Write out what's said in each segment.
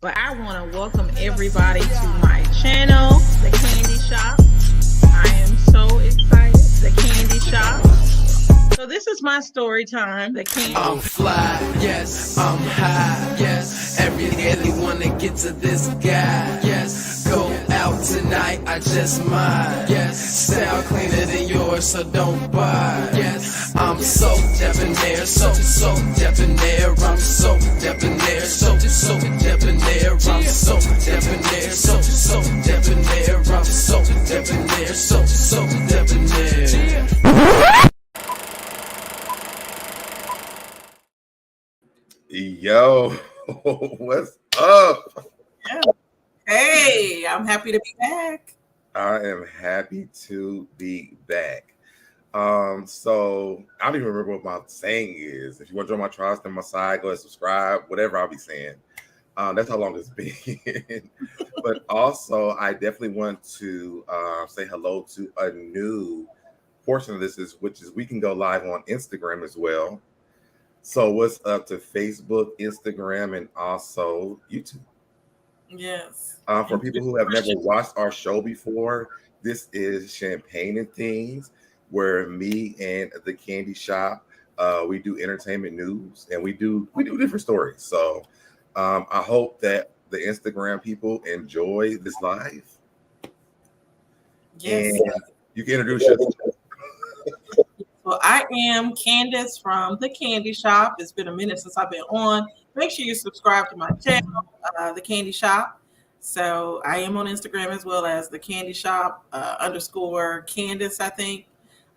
But I want to welcome everybody to my channel, The Candy Shop. I am so excited. The Candy Shop. So this is my story time. The Candy. I'm fly, yes. I'm high, yes. Everyone that gets to this guy, yes. Go out tonight, I just might, yes. Style cleaner than yours, so don't buy, yes. I'm so debonair, so debonair. I'm so debonair, so debonair. I'm so debonair, so debonair. I'm so debonair, so debonair. Yo, what's up? Yeah. Hey, I'm happy to be back. I am happy to be back. So I don't even remember what my saying is. If you want to join my tribe, stand on my side, go ahead, subscribe, whatever I'll be saying. That's how long it's been. But also, I definitely want to say hello to a new portion of this, which is we can go live on Instagram as well. So what's up to Facebook, Instagram, and also YouTube? Yes. For people who have never watched our show before, this is Champagne and Things, where me and the Candy Shop, we do entertainment news and we do different stories. So I hope that the Instagram people enjoy this live. Yes. And you can introduce yourself. Well, I am Candace from The Candy Shop. It's been a minute since I've been on. Make sure you subscribe to my channel, The Candy Shop. So I am on Instagram as well as The Candy Shop _ Candace, I think.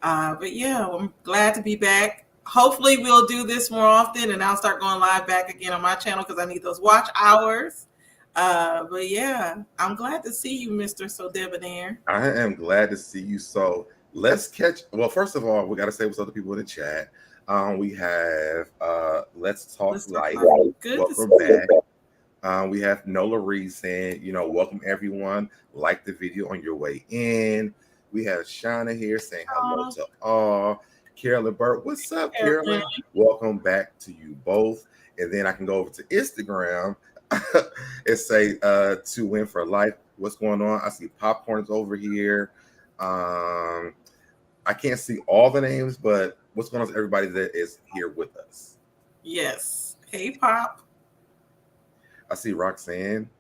But yeah, I'm glad to be back. Hopefully we'll do this more often and I'll start going live back again on my channel because I need those watch hours. But yeah, I'm glad to see you, Mr. SoDebNair. I am glad to see you. So let's catch. Well, first of all, we got to say what's up to people in the chat. We have Let's Talk Light. Good. Welcome back. We have Nola Reed saying, welcome everyone. Like the video on your way in. We have Shauna here saying hello to all. Carolyn Burt, what's up, Carolyn? Welcome back to you both. And then I can go over to Instagram and say to win for life. What's going on? I see Popcorn's over here. I can't see all the names, but what's going on with everybody that is here with us? Yes. Hey, Pop. I see Roxanne.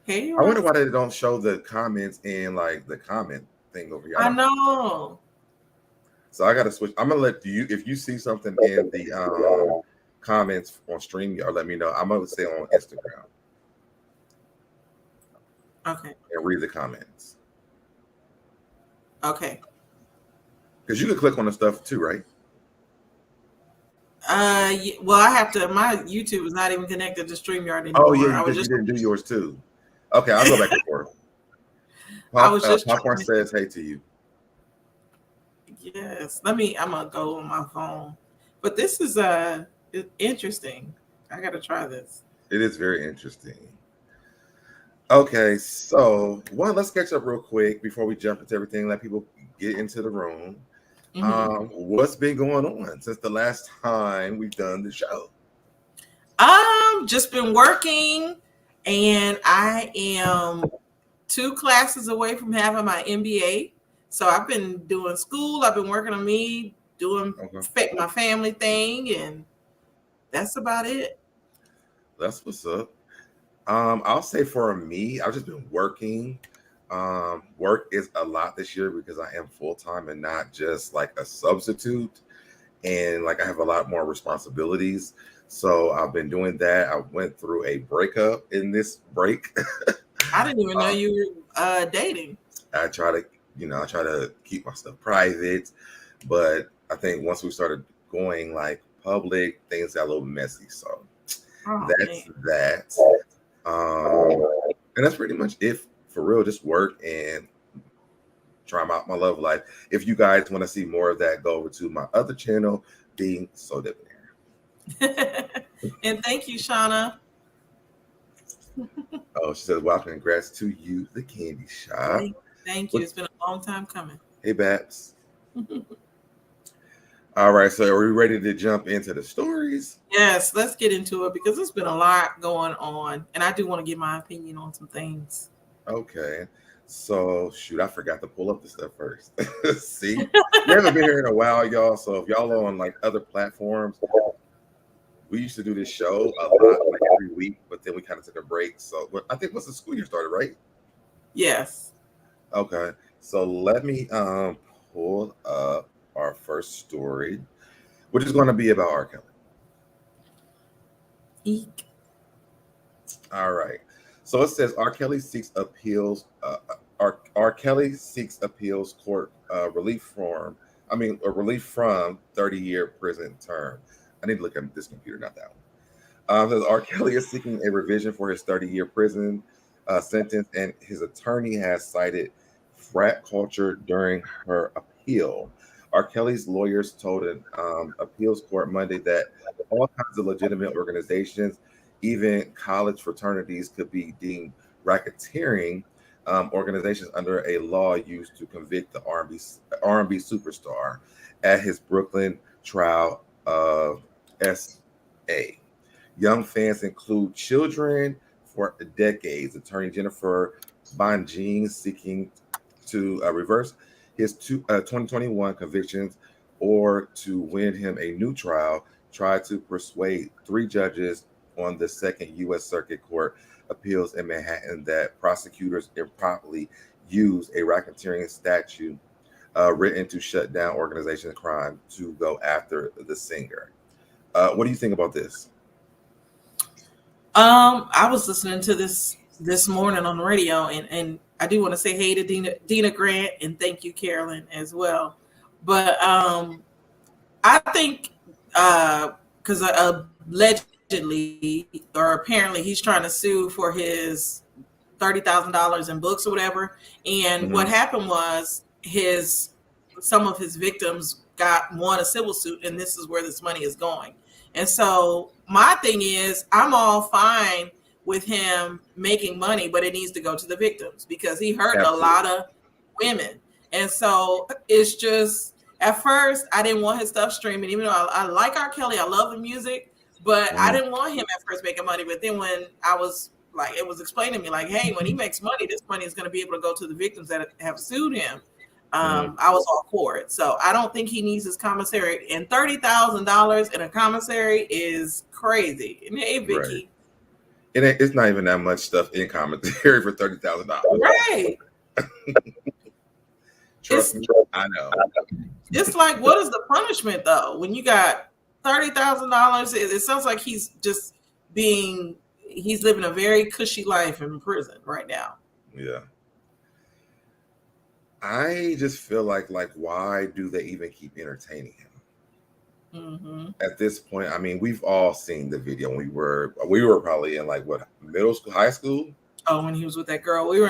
Hey, Roxanne. I wonder why they don't show the comments in like the comment thing over here. I know. So I got to switch. I'm going to let you, if you see something in the comments on StreamYard, let me know. I'm going to say on Instagram. Okay. And read the comments. Okay. Because you can click on the stuff too, right? Well, I have to. My YouTube is not even connected to StreamYard anymore. Oh yeah, because you didn't do yours too. Okay, I'll go back and forth. Popcorn says hey to you. Yes, I'm gonna go on my phone. But this is interesting. I gotta try this. It is very interesting. Okay, so let's catch up real quick before we jump into everything. Let people get into the room. Mm-hmm. What's been going on since the last time we've done the show? Just been working, and I am 2 classes away from having my MBA. So I've been doing school. I've been working on me, doing my family thing, and that's about it. That's what's up. I'll say for me, I've just been working. Work is a lot this year because I am full-time and not just like a substitute, and like I have a lot more responsibilities. So I've been doing that. I went through a breakup in this break. I didn't even know you were dating. I try to keep my stuff private, but I think once we started going like public, things got a little messy. So that's that. And that's pretty much it. For real, just work and try out my love life. If you guys want to see more of that, go over to my other channel, being SoDebNair. And thank you, Shauna. Oh, she says, "Wow, congrats to you, the Candy Shop." Thank you. It's been a long time coming. Hey, Babs. All right, so are we ready to jump into the stories? Yes, let's get into it because there's been a lot going on, and I do want to give my opinion on some things. Okay. So shoot, I forgot to pull up the stuff first. See, we haven't been here in a while, y'all. So if y'all are on like other platforms, we used to do this show a lot, like every week, but then we kind of took a break. So I think once the school year started, right? Yes. Okay. So let me pull up our first story, which is going to be about R. Kelly. Eek. All right. So it says R. Kelly seeks appeals. R. Kelly seeks appeals court relief from 30-year prison term. I need to look at this computer, not that one. It says R. Kelly is seeking a revision for his 30-year prison sentence, and his attorney has cited frat culture during her appeal. R. Kelly's lawyers told an appeals court Monday that all kinds of legitimate organizations, even college fraternities, could be deemed racketeering organizations under a law used to convict the R&B superstar at his Brooklyn trial of S.A. Young fans include children for decades. Attorney Jennifer Bonjean seeking to reverse his 2021 convictions or to win him a new trial, tried to persuade 3 judges on the Second U.S. Circuit Court Appeals in Manhattan that prosecutors improperly used a racketeering statute written to shut down organization crime to go after the singer. What do you think about this? I was listening to this morning on the radio, and I do want to say hey to Dina Grant, and thank you, Carolyn, as well. But I think because allegedly or apparently he's trying to sue for his $30,000 in books or whatever. And what happened was some of his victims won a civil suit, and this is where this money is going. And so my thing is, I'm all fine with him making money, but it needs to go to the victims because he hurt a lot of women. And so it's just, at first, I didn't want his stuff streaming, even though I like R. Kelly, I love the music, but I didn't want him at first making money. But then when I was like, it was explained to me like, hey, when he makes money, this money is going to be able to go to the victims that have sued him. I was all for it. So I don't think he needs his commissary. And $30,000 in a commissary is crazy. And hey, Vicky. Right. It's not even that much stuff in commissary for $30,000. Right. Trust me, I know. It's like, what is the punishment though? When you got $30,000, it sounds like he's living a very cushy life in prison right now. Yeah. I just feel like why do they even keep entertaining him? At this point, I mean, we've all seen the video. We were probably in middle school, high school. Oh, when he was with that girl, we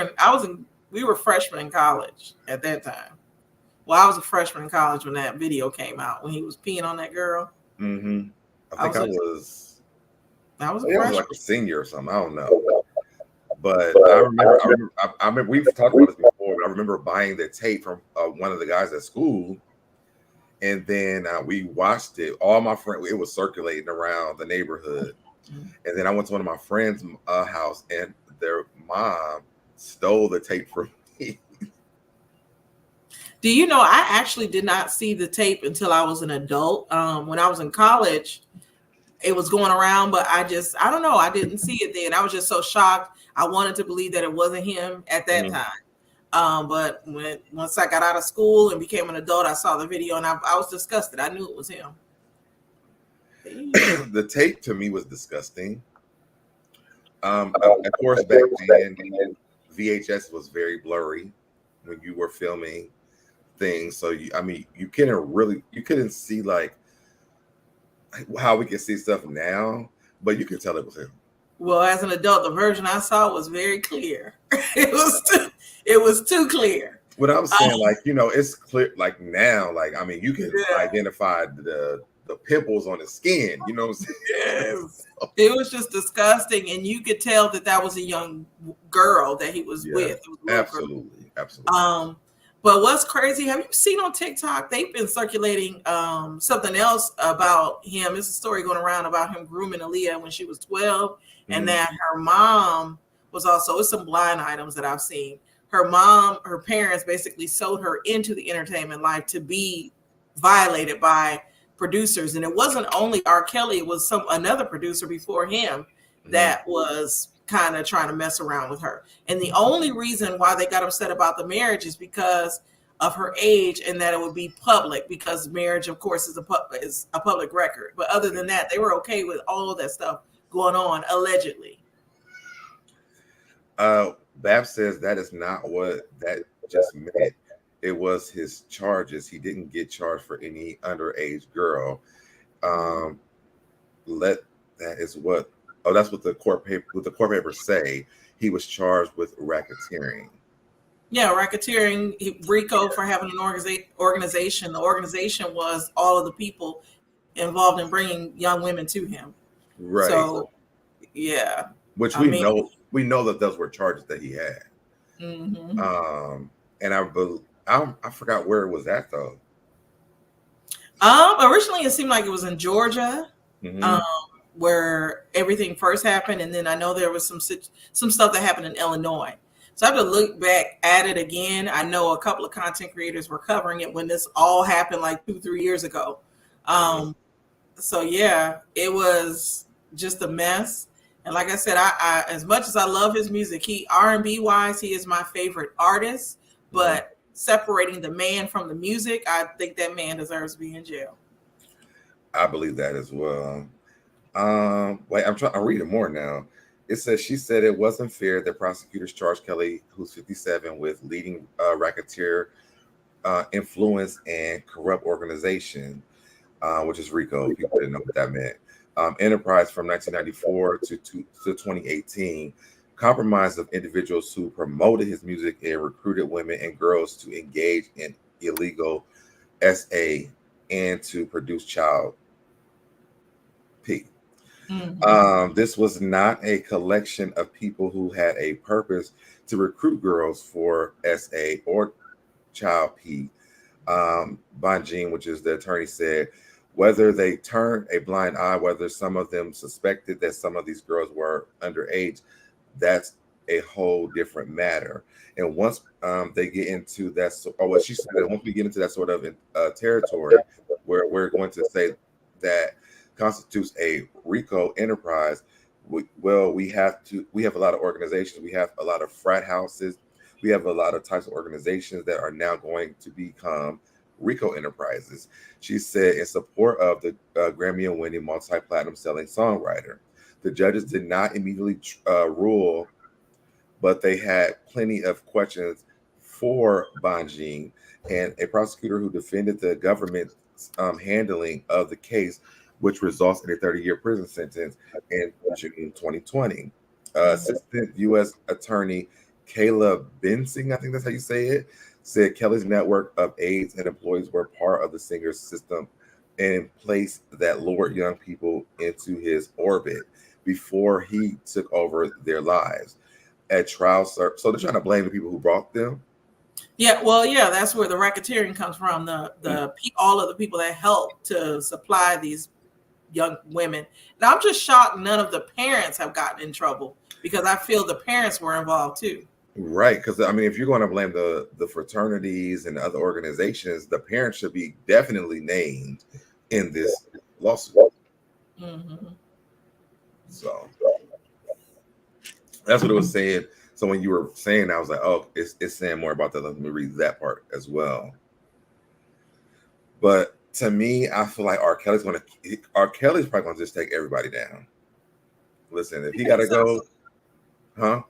were freshmen in college at that time. Well, I was a freshman in college when that video came out, when he was peeing on that girl. I think I was like a senior or something. I don't know. But I remember we've talked about this before, but I remember buying the tape from one of the guys at school. And then we watched it. All my friends, it was circulating around the neighborhood. And then I went to one of my friends' house, and their mom stole the tape from me. Do you know, I actually did not see the tape until I was an adult. When I was in college, it was going around, but I don't know. I didn't see it then. I was just so shocked. I wanted to believe that it wasn't him at that time. But once I got out of school and became an adult, I saw the video and I was disgusted. I knew it was him. The tape to me was disgusting. Of course, back then, VHS was very blurry when you were filming things. So you couldn't see how we can see stuff now, but you could tell it was him. Well, as an adult, the version I saw was very clear. It was too clear. What I'm saying, it's clear. Now, you can identify the pimples on the skin. You know what I'm saying? Yes. It was just disgusting, and you could tell that was a young girl that he was with. Absolutely. But what's crazy, have you seen on TikTok, they've been circulating something else about him. It's a story going around about him grooming Aaliyah when she was 12, and that her mom was also, it's some blind items that I've seen. Her parents basically sold her into the entertainment life to be violated by producers. And it wasn't only R. Kelly, it was another producer before him that was kind of trying to mess around with her. And the only reason why they got upset about the marriage is because of her age and that it would be public, because marriage, of course, is a public record. But other than that, they were okay with all of that stuff going on, allegedly. Bab says that is not what that just meant. It was his charges. He didn't get charged for any underage girl. That's what the court papers say. He was charged with racketeering. Yeah, racketeering, RICO, for having an organization. The organization was all of the people involved in bringing young women to him. Right. So, yeah. Which we know that those were charges that he had. And I forgot where it was at though. Originally it seemed like it was in Georgia. Where everything first happened, and then I know there was some stuff that happened in Illinois. So I have to look back at it again. I know a couple of content creators were covering it when this all happened like 2-3 years ago. So yeah, it was just a mess. And like I said, I as much as I love his music, R&B wise, he is my favorite artist. But separating the man from the music, I think that man deserves to be in jail. I believe that as well. Wait, I'm reading more now. It says she said it wasn't fair that prosecutors charged Kelly, who's 57, with leading racketeer, influence, and corrupt organization, which is RICO. People didn't know what that meant. Enterprise from 1994 to 2018, compromise of individuals who promoted his music and recruited women and girls to engage in illegal SA and to produce child P. This was not a collection of people who had a purpose to recruit girls for SA or child P. Bonjean, which is the attorney, said whether they turned a blind eye, whether some of them suspected that some of these girls were underage, that's a whole different matter. And once they get into that, or what she said, once we get into that sort of territory where we're going to say that constitutes a RICO enterprise, we have a lot of organizations, we have a lot of frat houses, we have a lot of types of organizations that are now going to become RICO enterprises. She said in support of the Grammy-winning multi-platinum selling songwriter. The judges did not immediately rule, but they had plenty of questions for Bonjean, and a prosecutor who defended the government's handling of the case, which results in a 30-year prison sentence in June 2020. Assistant U.S. Attorney Kayla Bensing, I think that's how you say it, said Kelly's network of aides and employees were part of the singer's system in place that lured young people into his orbit before he took over their lives. At trial, so they're trying to blame the people who brought them. Yeah, well, yeah, that's where the racketeering comes from. All of the people that helped to supply these young women. Now, I'm just shocked none of the parents have gotten in trouble, because I feel the parents were involved too. Right, because I mean, if you're going to blame the fraternities and other organizations, the parents should be definitely named in this lawsuit. So that's what it was saying. So when you were saying that, I was like, oh, it's saying more about that. Let me read that part as well. But to me, I feel like R. Kelly's probably going to just take everybody down. Listen, if he got to go, huh?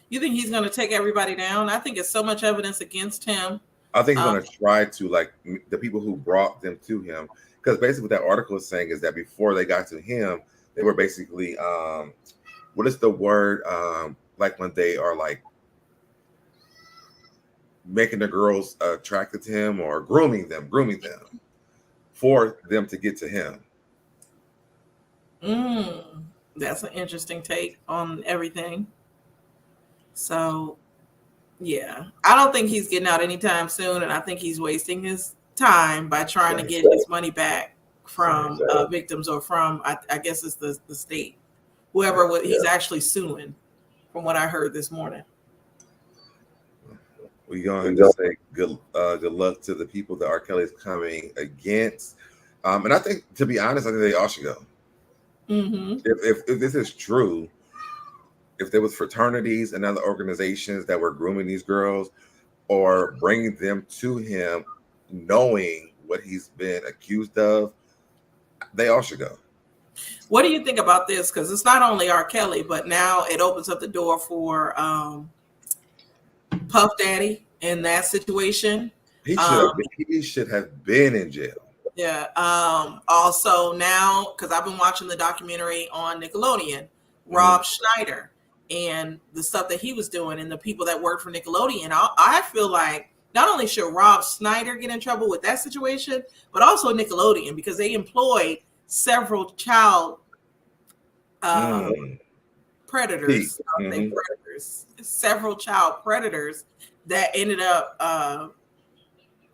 You think he's going to take everybody down? I think it's so much evidence against him. I think he's going to try to, like, the people who brought them to him, because basically what that article is saying is that before they got to him, they were basically, what is the word? Like when they are like making the girls attracted to him, or grooming them for them to get to him. That's an interesting take on everything. So Yeah, I don't think he's getting out anytime soon, and I think he's wasting his time by trying to get his money back from victims or from, I guess it's the state, whoever he's actually suing, from what I heard this morning. We're going to say good luck to the people that R. Kelly is coming against. And I think, to be honest, I think they all should go. Mm-hmm. If this is true, if there was fraternities and other organizations that were grooming these girls or bringing them to him, knowing what he's been accused of, they all should go. What do you think about this? Because it's not only R. Kelly, but now it opens up the door for Puff Daddy in that situation. He should have been in jail. Yeah. Also now, because I've been watching the documentary on Nickelodeon, Rob Schneider, and the stuff that he was doing and the people that work for Nickelodeon. I feel like not only should Rob Schneider get in trouble with that situation, but also Nickelodeon, because they employed several child predators, several child predators that ended up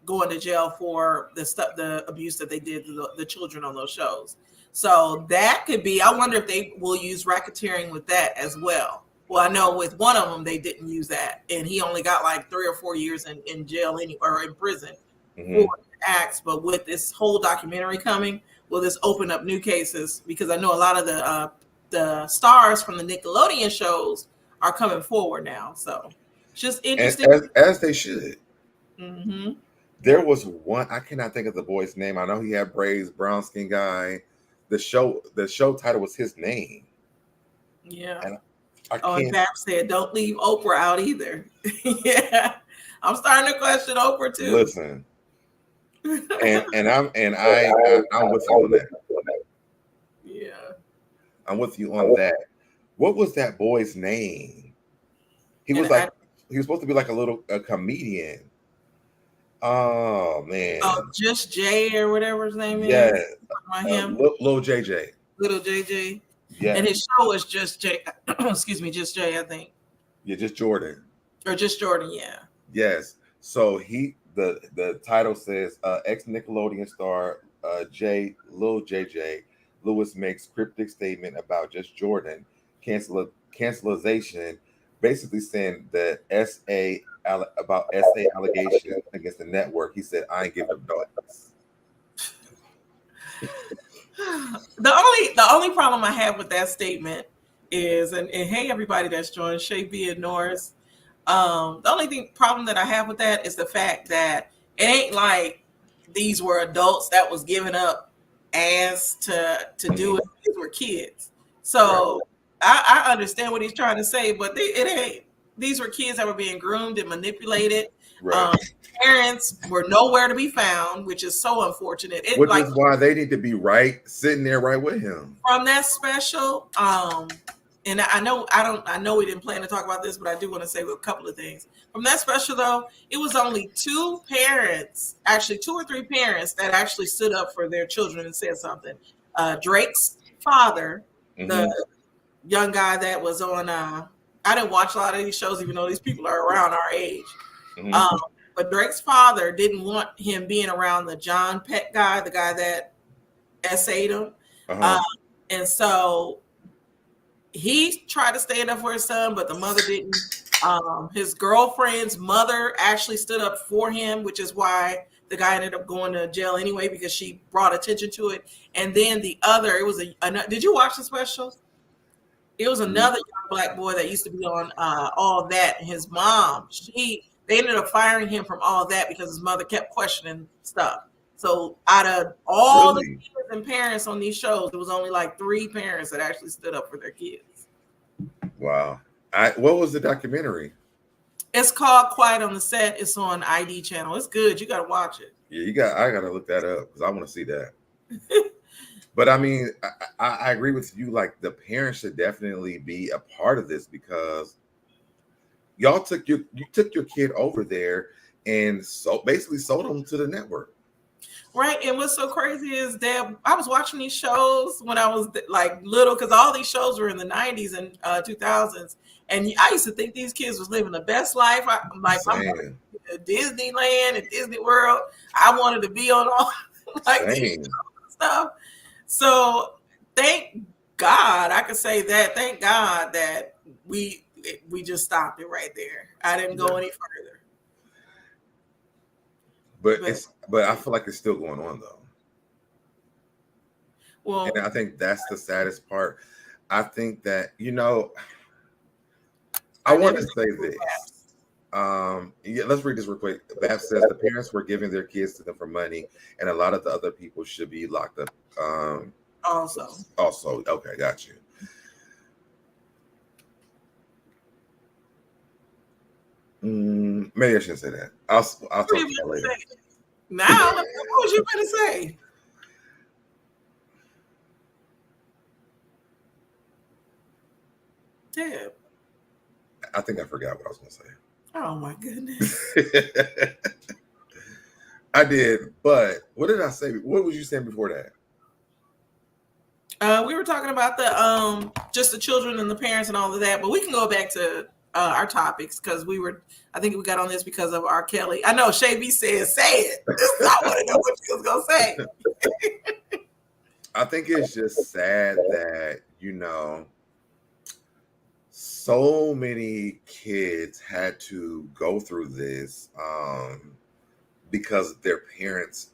going to jail for the abuse that they did to the children on those shows. So that could be, I wonder if they will use racketeering with that as well. Well, I know with one of them, they didn't use that. And he only got like 3 or 4 years in jail or in prison for acts. But with this whole documentary coming, will this open up new cases? Because I know a lot of the stars from the Nickelodeon shows are coming forward now. So just interesting. As they should. Mm-hmm. There was one, I cannot think of the boy's name. I know he had braids, brown skin guy. The show title was his name. Yeah. And and Bab said, don't leave Oprah out either. Yeah. I'm starting to question Oprah too. Listen. and I'm with you on that. Yeah. I'm with you on that. What was that boy's name? He was supposed to be like a comedian. Oh man. Oh, Just Jay or whatever his name is. Yeah. Him. Little JJ. Little JJ. Yeah. And his show is Just Jay. Excuse me, Just Jay, I think. Yeah, Just Jordan. Or Just Jordan, yeah. Yes. So the title says ex Nickelodeon star Lil JJ Lewis makes cryptic statement about Just Jordan cancellation, basically saying that SA allegations against the network. He said, I ain't giving them notice. The only problem I have with that statement is, and hey, everybody that's joined, Shay B and Norris. The only problem that I have with that is the fact that it ain't like these were adults that was giving up ass to do it. These were kids. So I understand what he's trying to say, but it ain't. These were kids that were being groomed and manipulated. Right. Parents were nowhere to be found, which is so unfortunate. Which is why they need to be sitting there right with him. From that special, and I know we didn't plan to talk about this, but I do want to say a couple of things. From that special, though, it was only 2 or 3 parents that actually stood up for their children and said something. Drake's father, the young guy that was on, I didn't watch a lot of these shows, even though these people are around our age. But Drake's father didn't want him being around the John Peck guy, the guy that essayed him. And so he tried to stand up for his son, but the mother didn't. His girlfriend's mother actually stood up for him, which is why the guy ended up going to jail anyway, because she brought attention to it. And then did you watch the special? It was another young black boy that used to be on All That. And his mom, they ended up firing him from All That because his mother kept questioning stuff. So out of all the kids and parents on these shows, there was only like 3 parents that actually stood up for their kids. Wow. What was the documentary? It's called Quiet on the Set. It's on ID channel. It's good. You got to watch it. Yeah, I got to look that up because I want to see that. But I mean, I agree with you. Like, the parents should definitely be a part of this, because y'all took your kid over there and basically sold them to the network. Right. And what's so crazy is that I was watching these shows when I was like little, because all these shows were in the 90s and 2000s. And I used to think these kids was living the best life. I'm like, I'm going to Disneyland and Disney World. I wanted to be on all like these shows and stuff. So thank God, I could say that. Thank God that we just stopped it right there. I didn't go any further. But I feel like it's still going on though. Well, and I think that's the saddest part. I think that, you know, I want to say this. Let's read this real quick. Bab says the parents were giving their kids to them for money, and a lot of the other people should be locked up. Also, okay, got you. Maybe I shouldn't say that. I'll talk to you later. Now, what was you going to say? Deb. I think I forgot what I was going to say. Oh my goodness. I did, but what did I say? What was you saying before that? We were talking about the just the children and the parents and all of that, but we can go back to our topics because I think we got on this because of R. Kelly. I know Shay B said, say it. I want to know what you was gonna say. I think it's just sad that, you know, so many kids had to go through this because their parents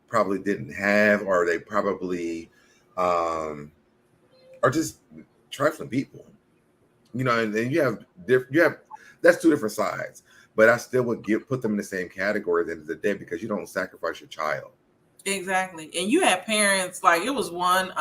probably didn't have, or they probably are just trifling people, you know. And you have that's two different sides, but I still would put them in the same category at the end of the day because you don't sacrifice your child. Exactly. And you have parents, like it was one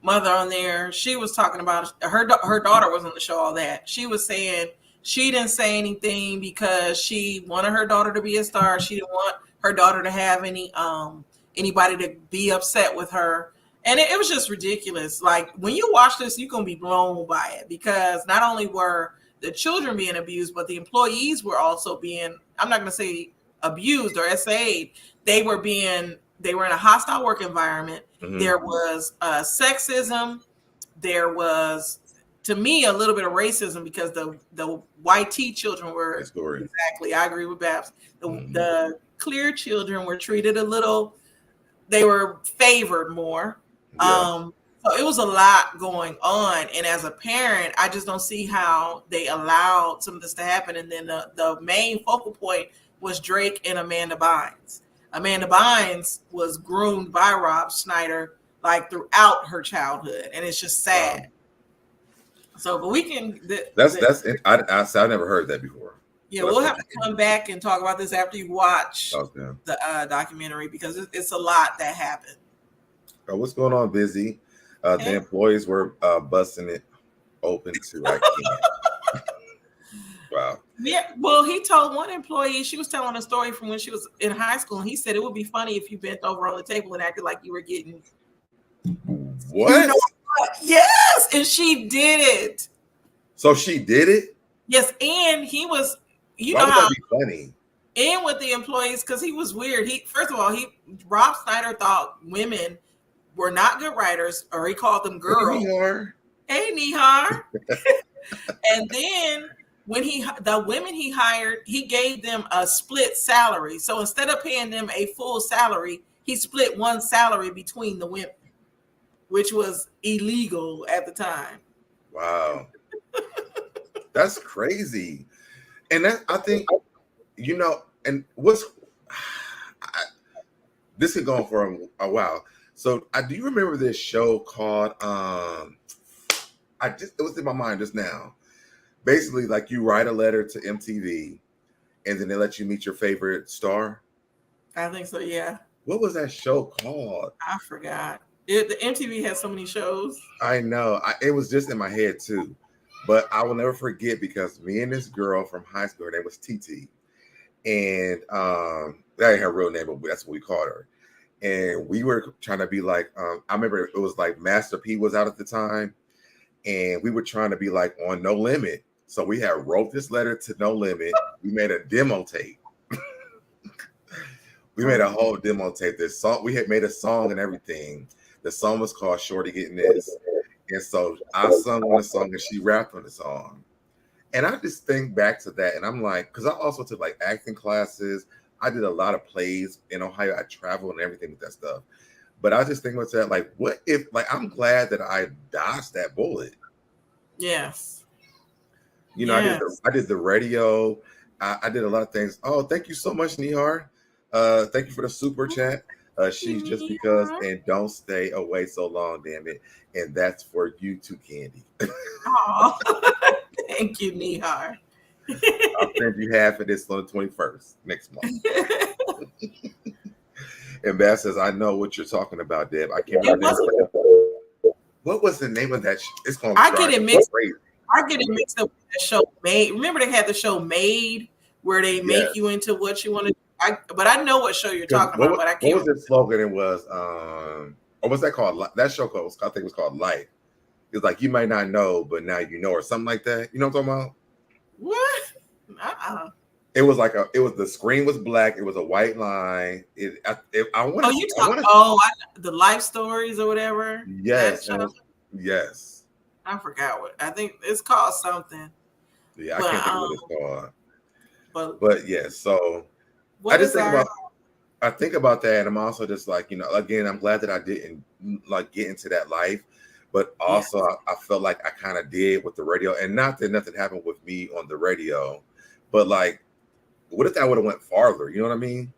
mother on there. She was talking about her daughter was on the show, all that. She was saying she didn't say anything because she wanted her daughter to be a star. She didn't want her daughter to have anybody to be upset with her. And it was just ridiculous. Like when you watch this, you're going to be blown by it because not only were the children being abused, but the employees were also being, I'm not going to say abused or SA'd. They were in a hostile work environment. Mm-hmm. There was sexism. There was, to me, a little bit of racism because the white tea children were exactly. I agree with Babs. The clear children were treated a little. They were favored more. Yeah. So it was a lot going on, and as a parent, I just don't see how they allowed some of this to happen. And then the main focal point was Drake and Amanda Bynes. Amanda Bynes was groomed by Rob Schneider like throughout her childhood, and it's just sad. So, but we can. That's it. I never heard that before. Yeah, so we'll have to come back and talk about this after you watch the documentary because it's a lot that happened. What's going on, Busy? The employees were busting it open to I can't. Wow. Yeah, well, he told one employee, she was telling a story from when she was in high school, and he said it would be funny if you bent over on the table and acted like you were getting. What? You know what? Yes, and she did it. So she did it? Yes, and he was. You Why know would how? That be funny? And with the employees, because he was weird. First of all, Rob Schneider thought women were not good writers, or he called them girls. Hey, Nihar. And then when the women he hired, he gave them a split salary. So instead of paying them a full salary, he split one salary between the women, which was illegal at the time. Wow. That's crazy. And I think, you know, and this is going for a while. So do you remember this show called, it was in my mind just now. Basically, like you write a letter to MTV and then they let you meet your favorite star. I think so, yeah. What was that show called? I forgot. The MTV had so many shows. I know. It was just in my head too. But I will never forget because me and this girl from high school, her name was TT. And that ain't her real name, but that's what we called her. And we were trying to be like, I remember it was like Master P was out at the time. And we were trying to be like on No Limit. So we had wrote this letter to No Limit. We made a demo tape. We made a whole demo tape. This song, we had made a song and everything. The song was called Shorty Getting This. And so I sung on the song and she rapped on the song. And I just think back to that and I'm like, because I also took like acting classes. I did a lot of plays in Ohio. I traveled and everything with that stuff. But I just think about that, like, what if, like, I'm glad that I dodged that bullet. Yes. You know, I did the radio. I did a lot of things. Oh, thank you so much, Nihar. Thank you for the super chat. She's just because and don't stay away so long, damn it. And that's for you too, Candy. Oh, thank you, Nihar. I'll send you half of this on the 21st next month. And Bath says, I know what you're talking about, Deb. I can't remember. What was the name of that? It's called I get it mixed. I get it mixed up with the show Made. Remember they had the show Made where they make you into what you want to do. But I know what show you're talking about, but I can't. What was the slogan? It was, or what's that called? That show called, I think it was called Life. It was like, you might not know, but now you know, or something like that. You know what I'm talking about? What? It was like the screen was black. It was a white line. The life stories or whatever. Yes. Yes. I forgot what. I think it's called something. Yeah, I can't think of what it's called. But yeah, so I think about that, and I'm also just like, you know, again, I'm glad that I didn't like get into that life, but also I felt like I kind of did with the radio, and not that nothing happened with me on the radio, but like, what if that would have went farther? You know what I mean?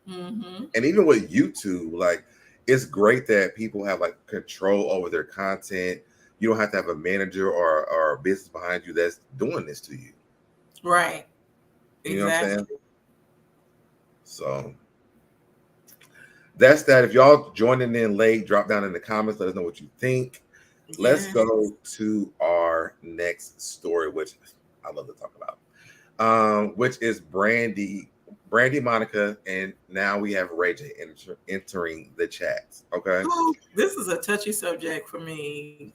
Mm-hmm. And even with YouTube, like, it's great that people have like control over their content. You don't have to have a manager or a business behind you that's doing this to you. Right. You know what I'm saying? So that's that. If y'all joining in late, drop down in the comments. Let us know what you think. Yes. Let's go to our next story, which I love to talk about, which is Brandy, Monica, and now we have Ray J entering the chat. Okay, this is a touchy subject for me,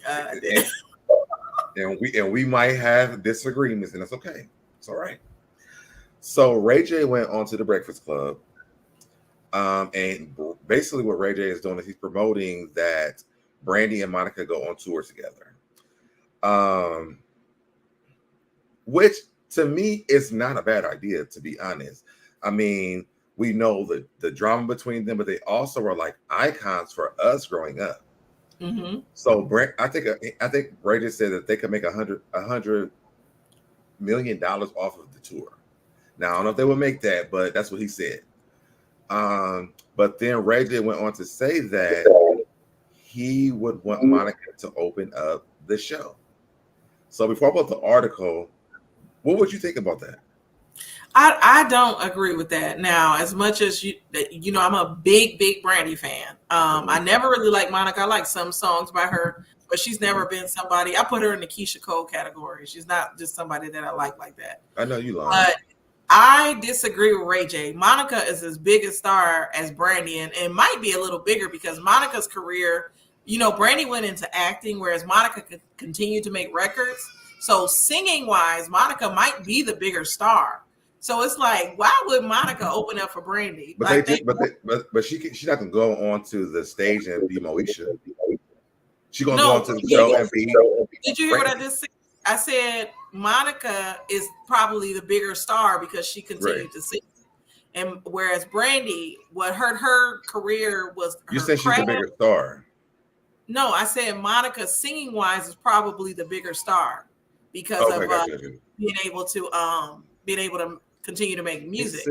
and we might have disagreements, and that's okay. It's all right. So Ray J went on to the Breakfast Club, and basically what Ray J is doing is he's promoting that Brandy and Monica go on tour together, which to me is not a bad idea, to be honest. I mean, we know the drama between them, but they also are like icons for us growing up. Mm-hmm. So I think Ray J said that they could make $100 million off of the tour. Now I don't know if they would make that, but that's what he said. But then Ray J went on to say that he would want Monica to open up the show. So before I put the article, what would you think about that? I don't agree with that. Now, as much as you know, I'm a big Brandy fan. I never really liked Monica. I like some songs by her, but she's never been somebody. I put her in the Keisha Cole category. She's not just somebody that I like that. I know you like. But I disagree with Ray J. Monica is as big a star as Brandy, and might be a little bigger because Monica's career, you know, Brandy went into acting, whereas Monica could continue to make records. So singing wise, Monica might be the bigger star. So it's like, why would Monica open up for Brandy? But like she's not gonna go onto the stage and be Moesha. She's gonna go onto the show and be. Did you hear what I just said? I said Monica is probably the bigger star because she continued to sing, and whereas Brandy, what hurt her career was. You said she's the bigger star. No, I said Monica singing wise is probably the bigger star because of being able to continue to make music.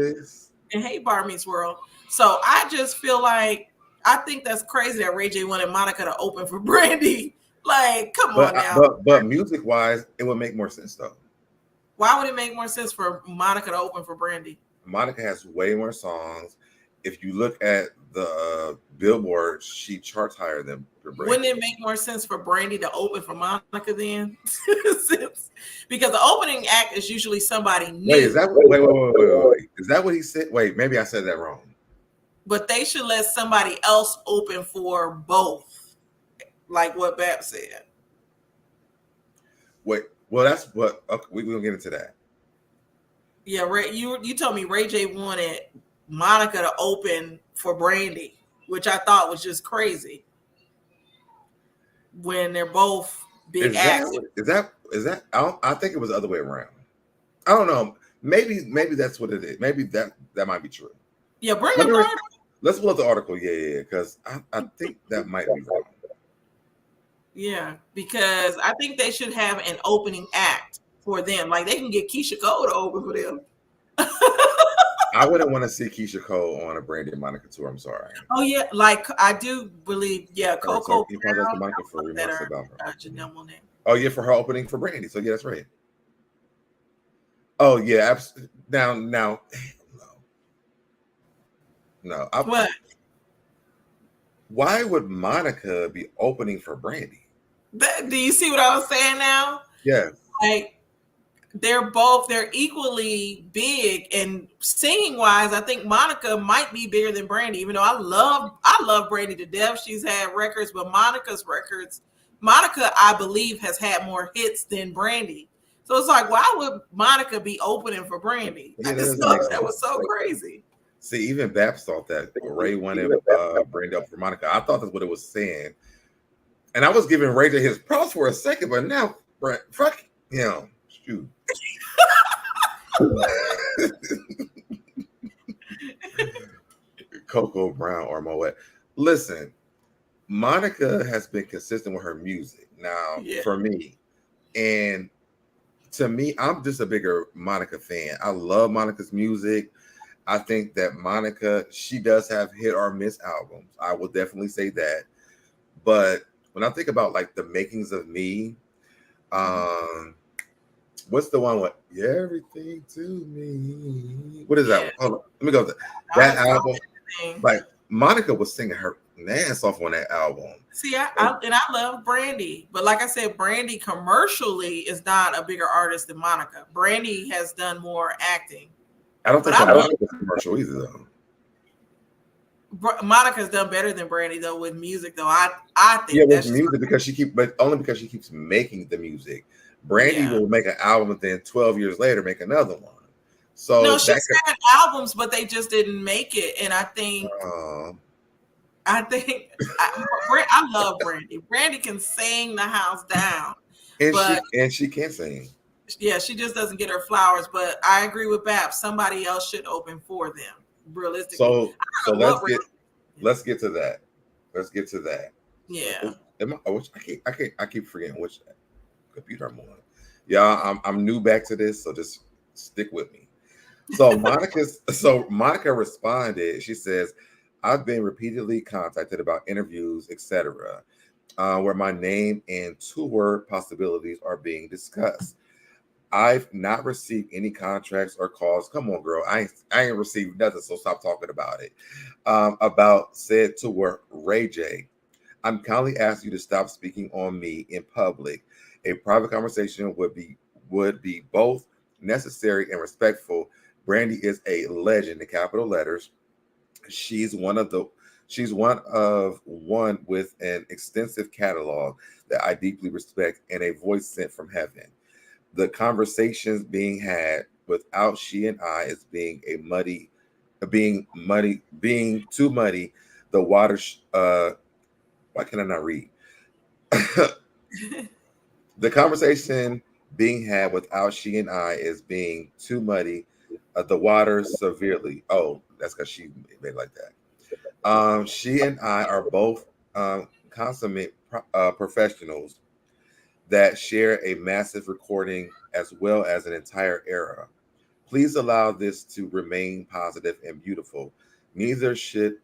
And hey, Bar Meets World. So I just feel like I think that's crazy that Ray J wanted Monica to open for Brandy. Like, come on now. But music wise, it would make more sense though. Why would it make more sense for Monica to open for Brandy? Monica has way more songs. If you look at the Billboard, she charts higher than Brandy. Wouldn't it make more sense for Brandy to open for Monica then? Because the opening act is usually somebody new. Wait, is that wait. Is that what he said? Wait, maybe I said that wrong. But they should let somebody else open for both, like what Bab said. Wait, well, that's what. Okay, we're gonna get into that. Yeah, Ray, you told me Ray J wanted Monica to open for Brandy, which I thought was just crazy. When they're both big acts. Is that? I think it was the other way around. I don't know. Maybe that's what it is. Maybe that might be true. Yeah, bring up the article. Let's pull up the article. Yeah, because I think that might be wrong. Yeah, because I think they should have an opening act for them. Like they can get Keisha Cole to open for them. I wouldn't want to see Keisha Cole on a Brandy and Monica tour. I'm sorry. Oh yeah, like I do believe. Yeah, Coco. You apologize to Monica for remarks about her. Janelle Monáe. Oh yeah, for her opening for Brandy. So yeah, that's right. Oh yeah, absolutely. Now, no. What? Why would Monica be opening for Brandy? Do you see what I was saying now? Yeah. Like they're equally big, and singing wise, I think Monica might be bigger than Brandy. Even though I love Brandy to death. She's had records, but Monica, I believe, has had more hits than Brandy. So it's like, why would Monica be opening for Brandy? Yeah, I just thought that was so crazy. See, even Babs thought that Ray wanted Brandy up for Monica. I thought that's what it was saying. And I was giving Ray his props for a second, but now, fuck him. Shoot. Coco Brown or Moet. Listen, Monica has been consistent with her music now for me. And to me, I'm just a bigger Monica fan. I love Monica's music. I think that Monica, she does have hit or miss albums. I will definitely say that. But when I think about like the makings of me, what's the one with everything to me? What is that one? Hold on. Let me go. That album. Like Monica was singing her ass off on that album. See, I love Brandy, but like I said, Brandy commercially is not a bigger artist than Monica. Brandy has done more acting. I don't think it's commercial either, though. Monica's done better than Brandy though with music, though. I think with music but only because she keeps making the music. Brandy will make an album and then 12 years later make another one. So no, she's had albums, but they just didn't make it. And I think I love Brandy. Brandy can sing the house down, and she can sing. Yeah, she just doesn't get her flowers. But I agree with Babs. Somebody else should open for them. Realistically. So let's get to that. Let's get to that. Yeah. I keep forgetting which computer I'm on. Yeah, I'm new back to this, so just stick with me. So Monica responded. She says, "I've been repeatedly contacted about interviews, etc., where my name and tour possibilities are being discussed. I've not received any contracts or calls." Come on, girl. I ain't received nothing, so stop talking about it. About said tour, Ray J. I'm kindly asking you to stop speaking on me in public. A private conversation would be both necessary and respectful. Brandy is a legend in capital letters. She's one with an extensive catalog that I deeply respect and a voice sent from heaven. The conversations being had without she and I is being too muddy. The water. Why can I not read? The conversation being had without she and I is being too muddy. The water severely. Oh, that's because she made it like that. She and I are both consummate professionals that share a massive recording as well as an entire era. Please allow this to remain positive and beautiful. Neither should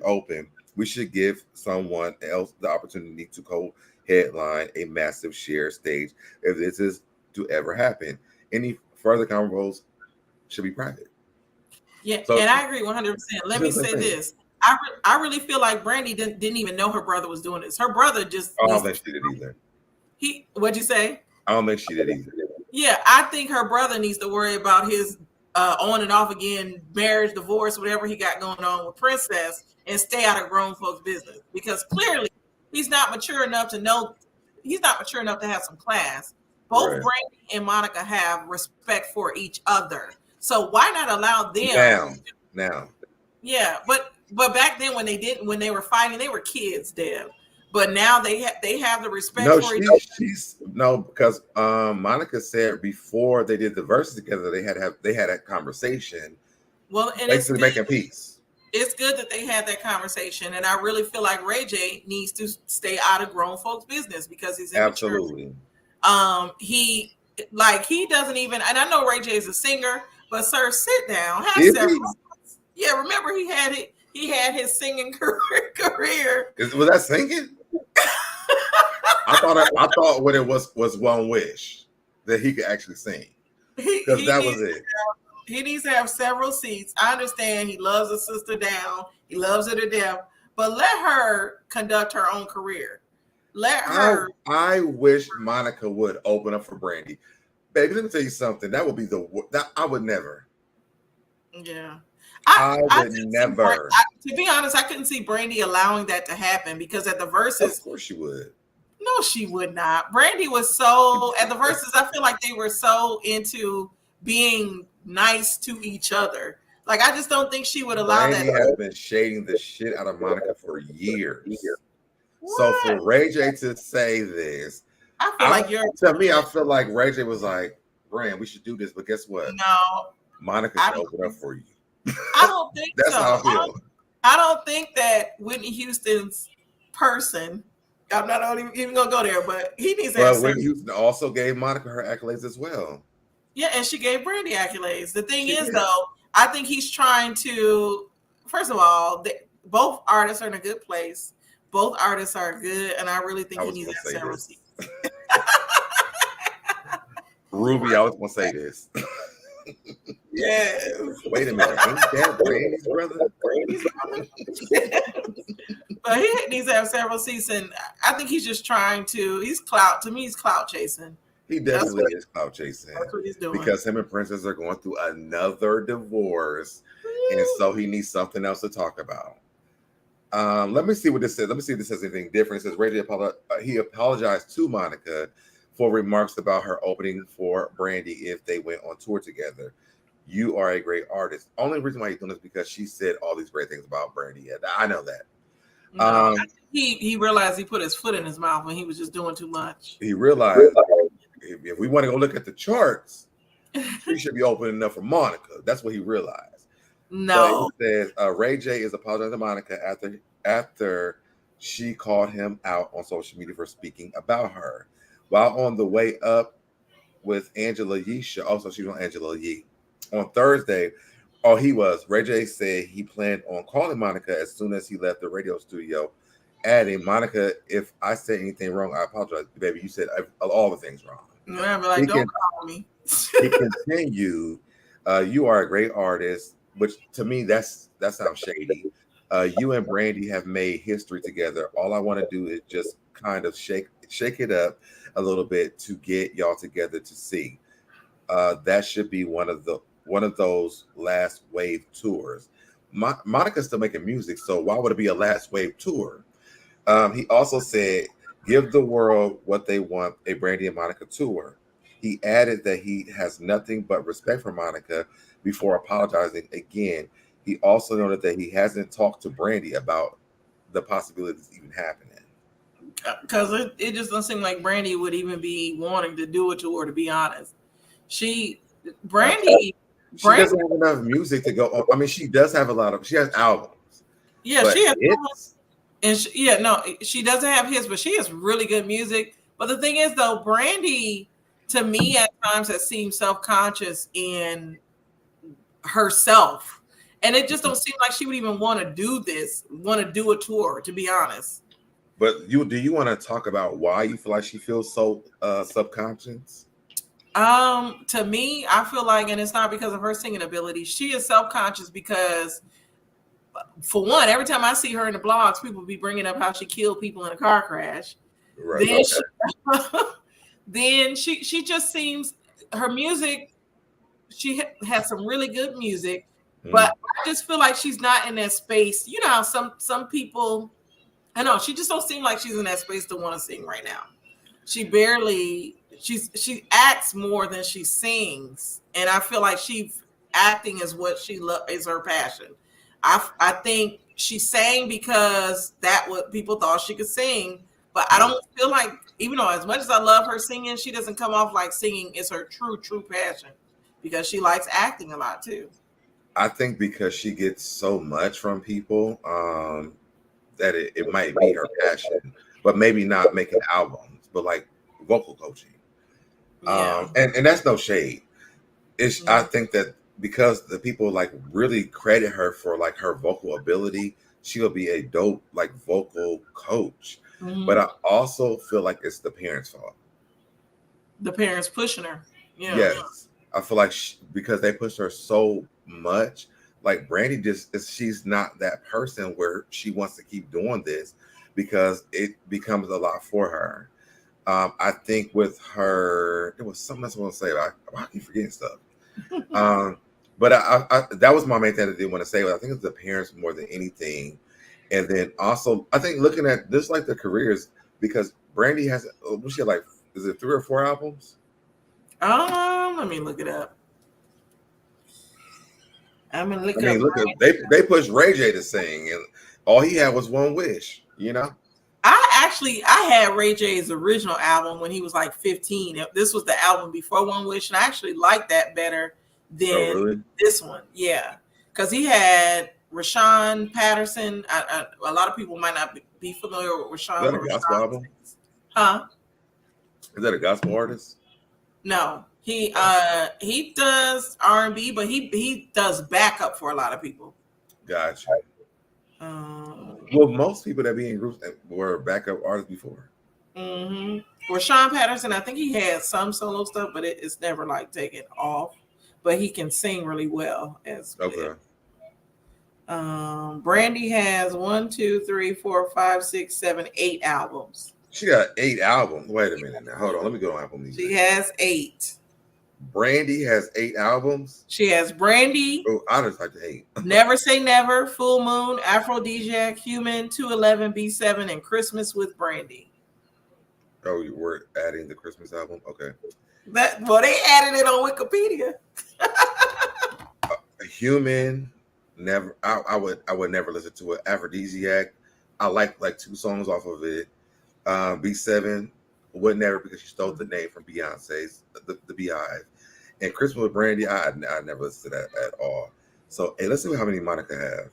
open. We should give someone else the opportunity to co-headline a massive share stage if this is to ever happen. Any further convos should be private. Yeah, so, and I agree 100%. Let me say this. I really feel like Brandy didn't even know her brother was doing this. Her brother just... I don't think she did either. What'd you say? I don't think she did either. Yeah, I think her brother needs to worry about his on and off again, marriage, divorce, whatever he got going on with Princess, and stay out of grown folks' business. Because clearly, he's not mature enough to know... He's not mature enough to have some class. Both Brandy and Monica have respect for each other. So why not allow them? Now. Yeah, but back then when they were fighting, they were kids, Deb. But now they have the respect No, for each she's no, because Monica said before they did the verses together, they had a conversation. Well, and basically making peace. It's good that they had that conversation, and I really feel like Ray J needs to stay out of grown folks' business because he's immature. Absolutely. He doesn't even, and I know Ray J is a singer, but sir, sit down. Have several. Yeah, remember he had his singing career. Was that singing? I thought what it was One Wish that he could actually sing, because that was it. He needs to have several seats. I understand he loves his sister down. He loves her to death, but let her conduct her own career. Let her. I wish Monica would open up for Brandy. Baby, let me tell you something. That would be I would never. Yeah. I would never. To be honest, I couldn't see Brandy allowing that to happen because at the verses. Of course she would. No, she would not. Brandy was so, at the verses, I feel like they were so into being nice to each other. Like, I just don't think she would allow Brandy that. Brandy has been shading the shit out of Monica for years. What? So for Ray J to say this, I feel like I feel like Ray J was like, Brand, we should do this, but guess what? No. Monica should open up for you. I don't think That's so. how I feel. I don't think that Whitney Houston's person, I'm not even going to go there, but he needs to have Whitney Houston also gave Monica her accolades as well. Yeah, and she gave Brandy accolades. The thing is, though, I think he's trying to, first of all, both artists are in a good place. Both artists are good, and I really think he needs to have several seats. Ruby, I was going to say this. Yes. Wait a minute. Ain't that Brandy's brother? But he needs to have several seats, and I think he's just trying to, he's clout chasing. He definitely is clout chasing. That's what he's doing. Because him and Princess are going through another divorce, and so he needs something else to talk about. Let me see what this says. Let me see if this says anything different. It says Ray J he apologized to Monica for remarks about her opening for Brandy if they went on tour together. You are a great artist. Only reason why he's doing this is because she said all these great things about Brandy. Yeah, I know that. No, he realized he put his foot in his mouth when he was just doing too much. He realized if we want to go look at the charts, we should be opening up for Monica. That's what he realized. No. But he says Ray J is apologizing to Monica after she called him out on social media for speaking about her. While on the way up with Angela Yee show, also she's on Angela Yee on Thursday. Ray J said he planned on calling Monica as soon as he left the radio studio, adding, Monica, if I said anything wrong, I apologize. Baby, you said all the things wrong. Yeah, but like, don't call me. He continued, you are a great artist, which to me, that sounds shady. You and Brandy have made history together. All I want to do is just kind of shake it up a little bit to get y'all together to see. That should be one of those last wave tours. Monica's still making music, so why would it be a last wave tour? He also said, give the world what they want, a Brandy and Monica tour. He added that he has nothing but respect for Monica before apologizing again. He also noted that he hasn't talked to Brandy about the possibilities even happening. Because it just doesn't seem like Brandy would even be wanting to do a tour, to be honest. Brandy doesn't have enough music to go. I mean, she does have she has albums. Yeah, she has albums. And she doesn't have hits, but she has really good music. But the thing is, though, Brandy, to me, at times has seemed self-conscious in herself. And it just don't seem like she would even want to do a tour, to be honest. But do you want to talk about why you feel like she feels so subconscious? To me, I feel like, and it's not because of her singing ability, she is self-conscious because, for one, every time I see her in the blogs, people be bringing up how she killed people in a car crash. Right. Then she just seems, her music, she has some really good music, but I just feel like she's not in that space. You know how some people, I know, she just don't seem like she's in that space to want to sing right now. She acts more than she sings, and I feel like she acting is what she is her passion. I think she sang because that what people thought she could sing, but I don't feel like, even though as much as I love her singing, she doesn't come off like singing is her true passion, because she likes acting a lot too. I think because she gets so much from people, that it might be her passion, but maybe not making albums, but like vocal coaching. Yeah. And that's no shade. I think that because the people like really credit her for like her vocal ability, she'll be a dope like vocal coach. But I also feel like it's the parents' fault. The parents pushing her. Yeah. Yes, I feel like because they push her so much. Like Brandy she's not that person where she wants to keep doing this because it becomes a lot for her. I think with her, there was something else I want to say. I keep forgetting stuff. But that was my main thing I didn't want to say. I think it's the parents more than anything. And then also, I think looking at this, like the careers, because Brandy has, what she had, like, is it 3 or 4 albums? Let me look it up. I'm gonna look up. Look at they pushed Ray J to sing, and all he had was One Wish. You know. I had Ray J's original album when he was like 15. This was the album before One Wish, and I actually liked that better than this one. Yeah, because he had Rashawn Patterson. A lot of people might not be familiar with Rashawn. Is that a gospel album? Huh? Is that a gospel artist? No, he does R&B, but he does backup for a lot of people. Gotcha. Well, most people that be in groups were backup artists before. Rashawn Patterson, I think he had some solo stuff, but it's never like taken off. But he can sing really well as well. Okay. Brandy has 1, 2, 3, 4, 5, 6, 7, 8 albums. She got 8 albums. Wait a minute now. Hold on. Let me go on Apple Music. She has 8. Brandy has 8 albums. She has Brandy. Oh, I just like to hate. Never Say Never, Full Moon, Aphrodisiac, Human, 211, B7, and Christmas with Brandy. Oh, we're adding the Christmas album? Okay. Well, they added it on Wikipedia. Human, never. I would never listen to it. Aphrodisiac, I like 2 songs off of it. B7 would never, because she stole the name from Beyonce's the Beehive. And Christmas with Brandy, I never listened to that at all. So, hey, let's see how many Monica have.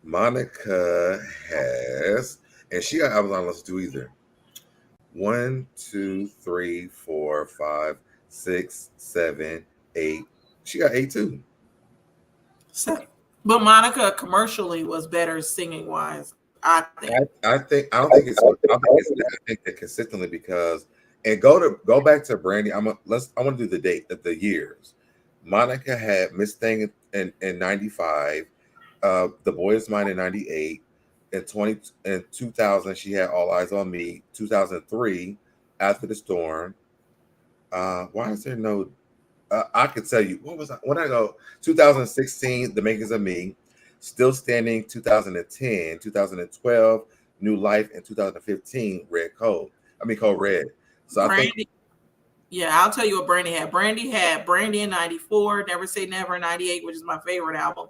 Monica has, and she got albums I don't listen to either. 1, 2, 3, 4, 5, 6, 7, 8. She got 8 too. But Monica commercially was better singing wise. I think that consistently, because, and go back to Brandy. I want to do the date of the years. Monica had Miss Thing in 95, The Boy Is Mine in 98, in 2000 she had All Eyes on Me. 2003, After the Storm. Why is there no? I could tell you what was when I go 2016, The Makings of Me. Still Standing 2010, 2012, New Life, and 2015, Code Red. So Brandy, I think, yeah, I'll tell you what Brandy had. Brandy had Brandy in 94, Never Say Never in 98, which is my favorite album.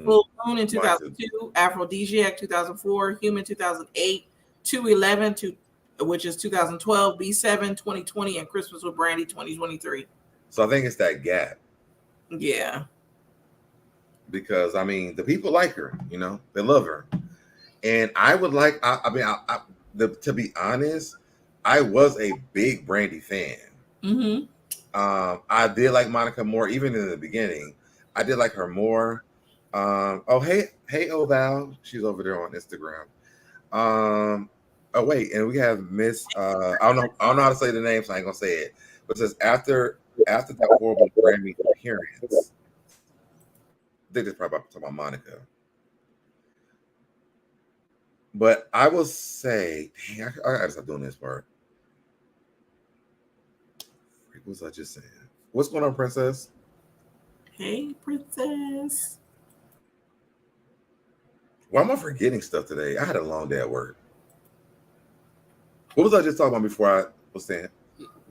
Full Moon in 2002, Aphrodisiac 2004, Human 2008, 211, which is 2012, B7 2020, and Christmas with Brandy 2023. So I think it's that gap. Yeah. Because the people like her, they love her, and I would like. To be honest, I was a big Brandy fan. I did like Monica more, even in the beginning. I did like her more. Hey, Oval, she's over there on Instagram. Oh wait, and we have Miss. I don't know how to say the name, so I ain't gonna say it. But it says after that horrible Grammy appearance. I think it's probably talking about Monica. But I will say, dang, I gotta stop doing this part. What was I just saying? What's going on, Princess? Hey, Princess. Why am I forgetting stuff today? I had a long day at work. What was I just talking about before I was saying?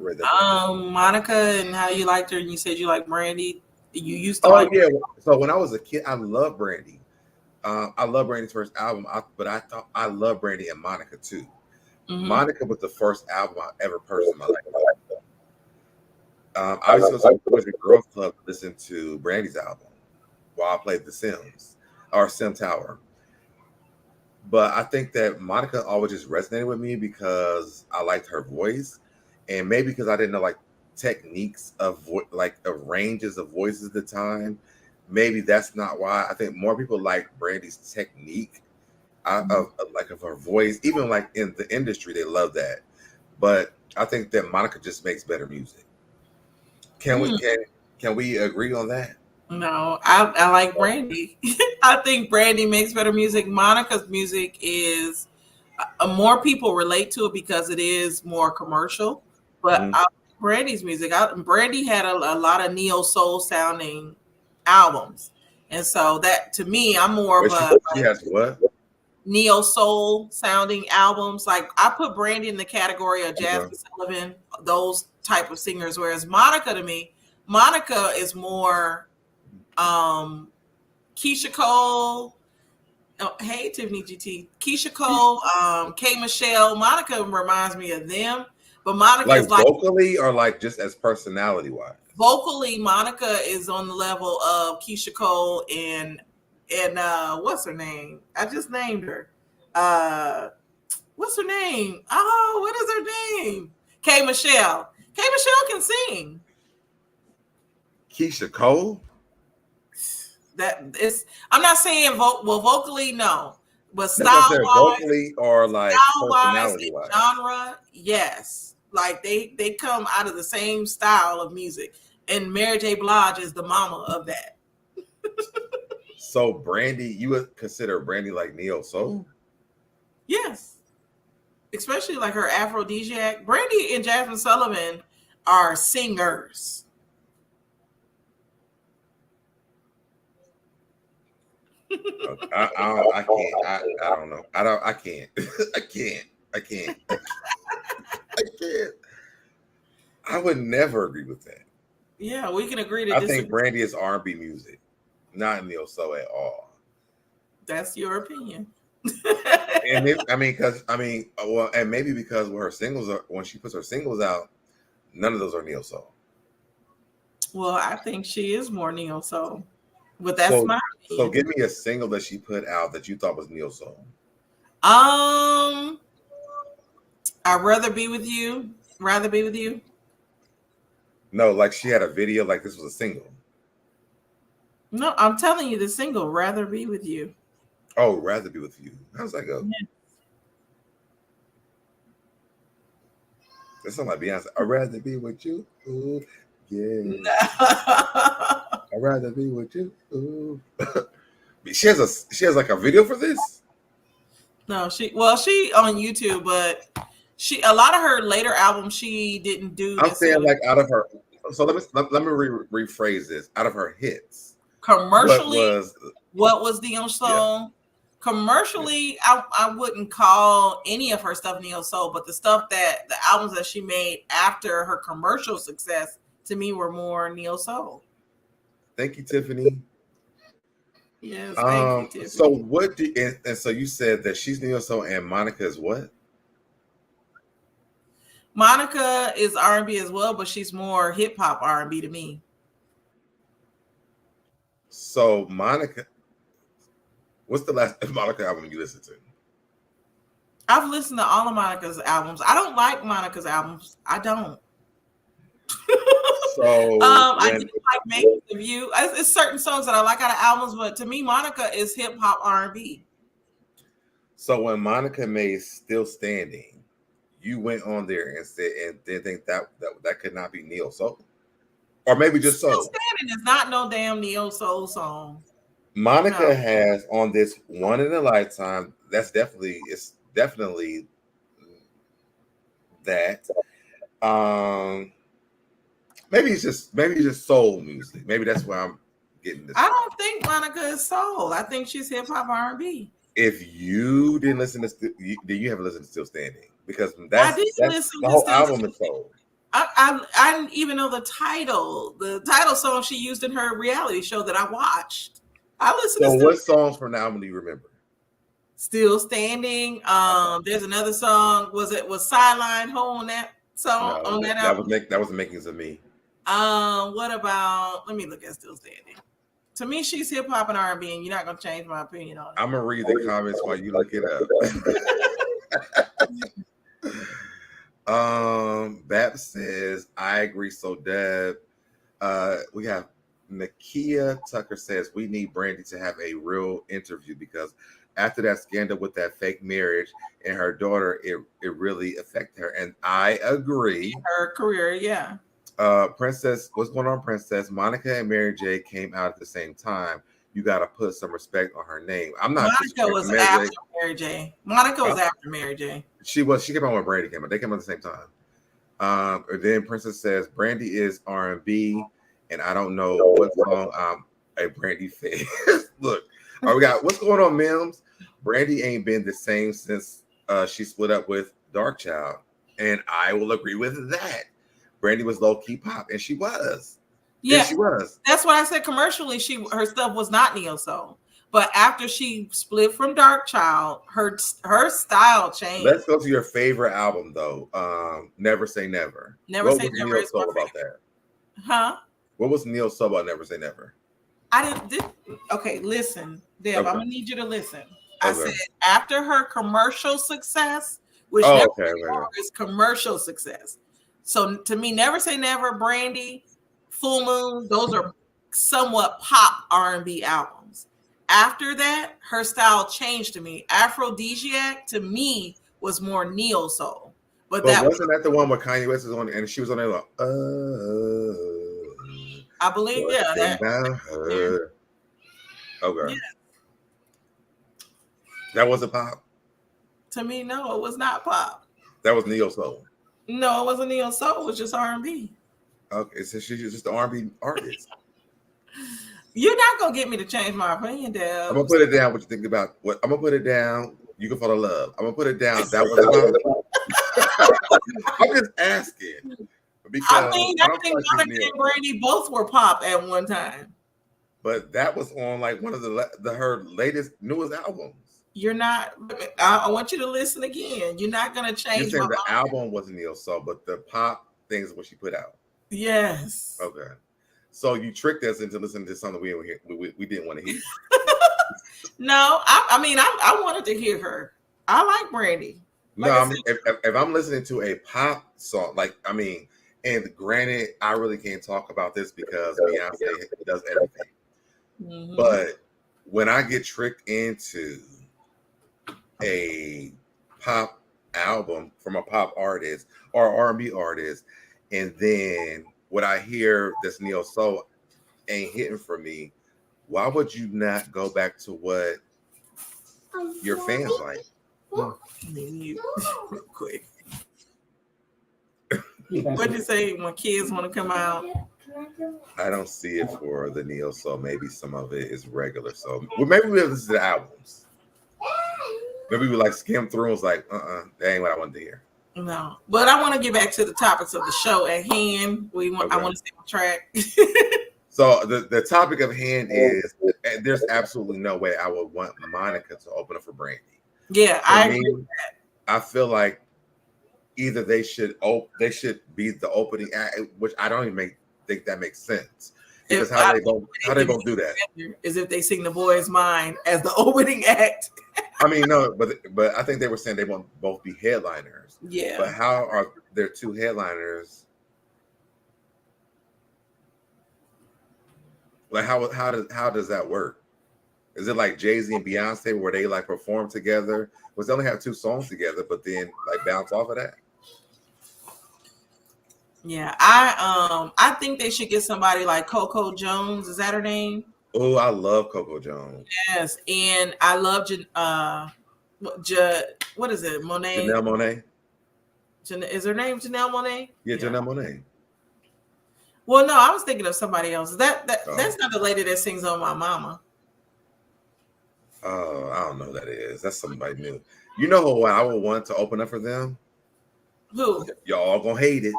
read that book. Monica and how you liked her, and you said you like Brandy. You used to Oh like. yeah. So when I was a kid, I loved Brandy. I love Brandy's first album, but I thought I love Brandy and Monica too. Monica was the first album I ever purchased in my life. I used to go to the Boys and Girls Club to listen to Brandy's album while I played The Sims or Sim Tower. But I think that Monica always just resonated with me because I liked her voice, and maybe because I didn't know like techniques of of ranges of voices at the time. Maybe that's not why. I think more people like Brandy's technique of her voice. Even like in the industry, they love that. But I think that Monica just makes better music. Can we agree on that? No, I like Brandy. I think Brandy makes better music. Monica's music is more people relate to it because it is more commercial. But Brandy's music, Brandy had a lot of neo soul sounding albums, and so that to me, I'm more of She has what? Neo soul sounding albums. Like I put Brandy in the category of Jasmine Sullivan, those type of singers. Whereas Monica, to me, Monica is more Keisha Cole. Oh, hey Tiffany GT, Keisha Cole, K Michelle. Monica reminds me of them, but Monica's like vocally or like just as personality wise. Vocally, Monica is on the level of Keisha Cole and what's her name? I just named her. What's her name? Oh, what is her name? K Michelle. K Michelle can sing. Keisha Cole. That is, I'm not saying vocally, no, but style wise, vocally or like personality wise, genre, yes. Like they come out of the same style of music, and Mary J. Blige is the mama of that. So Brandy, you would consider Brandy like neo soul? Yes, especially like her aphrodisiac. Brandy and Jasmine Sullivan are singers. I can't. I don't know. I can't. I can't. I would never agree with that. Yeah, we can agree to I think Brandy is R&B music, not neo soul at all. That's your opinion. And and maybe because when she puts her singles out, none of those are neo soul. Well, I think she is more neo soul. But that's my opinion. So give me a single that she put out that you thought was neo soul. I'd rather be with you. Rather be with you. No, like she had a video like this was a single. No, I'm telling you the single, Rather Be With You. Oh, Rather Be With You. How's that go? Yeah. That sounds like Beyonce. I'd rather be with you. Ooh, yeah. I'd rather be with you. Ooh. She has like a video for this? No, she on YouTube, but a lot of her later albums she didn't do. I'm saying like out of her. So let me rephrase this. Out of her hits, commercially, what was neo soul? Yeah. Commercially, I wouldn't call any of her stuff neo soul, but the albums that she made after her commercial success to me were more neo soul. Thank you, Tiffany. Yes, thank you, Tiffany. So so you said that she's neo soul and Monica is what? Monica is R&B as well, but she's more hip hop R&B to me. So Monica, what's the last Monica album you listened to? I've listened to all of Monica's albums. I don't like Monica's albums. I don't. So I do like Making the View. It's certain songs that I like out of albums, but to me, Monica is hip hop R&B. So when Monica made Still Standing, you went on there and said and didn't think that could not be neo soul, or maybe just soul. Still Standing is not no damn neo soul song. Monica has on this One in a Lifetime. It's definitely that. Maybe it's just soul music. Maybe that's why I'm getting this. I don't think Monica is soul. I think she's hip hop R&B. If you didn't listen to, you haven't listened to Still Standing because I did listen the to whole Still album Standing. is soul. I didn't even know the title. The title song she used in her reality show that I watched. I listened So to what songs from the album do you remember? Still Standing. There's another song. Was Sideline Hole on that song No, on that that album? was the makings of me. What about? Let me look at Still Standing. To me, she's hip hop and R&B, and you're not gonna change my opinion on it. I'm gonna read the comments while you look it up. Bab says, I agree. So Deb, we have Nakia Tucker says we need Brandy to have a real interview because after that scandal with that fake marriage and her daughter, it really affected her. And I agree. Her career, yeah. Princess, what's going on, Princess? Monica and Mary J came out at the same time. You got to put some respect on her name. I'm not. Monica was after Mary J. Monica was after Mary J. She came out when Brandy came out. They came out at the same time. Then Princess says Brandy is R&B, and I don't know what song a Brandy fan. Look, all right, we got what's going on, Mims. Brandy ain't been the same since she split up with Darkchild, and I will agree with that. Brandy was low key pop, and she was. Yeah, she was. That's why I said commercially, her stuff was not neo soul. But after she split from Darkchild, her style changed. Let's go to your favorite album, though. Never Say Never. Never Say Never. What was neo soul about that? Huh? What was neo soul about Never Say Never? Okay, listen, Deb. Okay. I'm gonna need you to listen. I said after her commercial success, which is commercial success. So to me, Never Say Never, Brandy, Full Moon, those are somewhat pop R&B albums. After that, her style changed to me. Aphrodisiac to me was more neo soul. But that wasn't that the one where Kanye West was on and she was on there like, I believe, yeah. That, okay. Yeah. That wasn't pop? To me, no, it was not pop. That was neo soul. No, it wasn't neo soul. It was just R&B. Okay, so she's just an R&B artist. You're not gonna get me to change my opinion, Deb. I'm gonna put it down. What you think about what? I'm gonna put it down. You can follow love. I'm gonna put it down. That was. I'm just asking because I think Monica and Brandy both were pop at one time. But that was on like one of her newest albums. You're not. I want you to listen again. You're not gonna change. You're saying the album wasn't neo soul, but the pop things is what she put out. Yes. Okay. So you tricked us into listening to something we didn't want to hear. No, I wanted to hear her. I like Brandy. If I'm listening to a pop song, and granted, I really can't talk about this because Beyonce does everything. Mm-hmm. But when I get tricked into a pop album from a pop artist or R&B artist, and then what I hear this neo soul ain't hitting for me, why would you not go back to what your fans like? Quick. What did you say when kids want to come out? I don't see it for the neo soul. Maybe some of it is regular. So maybe we'll listen to the albums. Maybe we like skim through and was like, that ain't what I wanted to hear. No, but I want to get back to the topics of the show at hand. I want to stay on track. So the topic of hand is there's absolutely no way I would want Monica to open up for Brandy. Yeah, I agree with that. I feel like either they should be the opening act, which I don't even think that makes sense. Because how they both do that is if they sing The Boy's Mind as the opening act. I mean, no, but I think they were saying they won't both be headliners. Yeah. But how are there two headliners? Like how does that work? Is it like Jay-Z and Beyonce where they like perform together? Because they only have two songs together, but then like bounce off of that? Yeah, I think they should get somebody like Coco Jones. Is that her name? Oh, I love Coco Jones. Yes, and I love what is it? Monet. Janelle Monáe. Is her name Janelle Monáe? Yeah, Janelle Monáe. Well, no, I was thinking of somebody else. That's not the lady that sings "On My Mama." Oh, I don't know who that is. That's somebody new. You know who I would want to open up for them? Who? Y'all gonna hate it.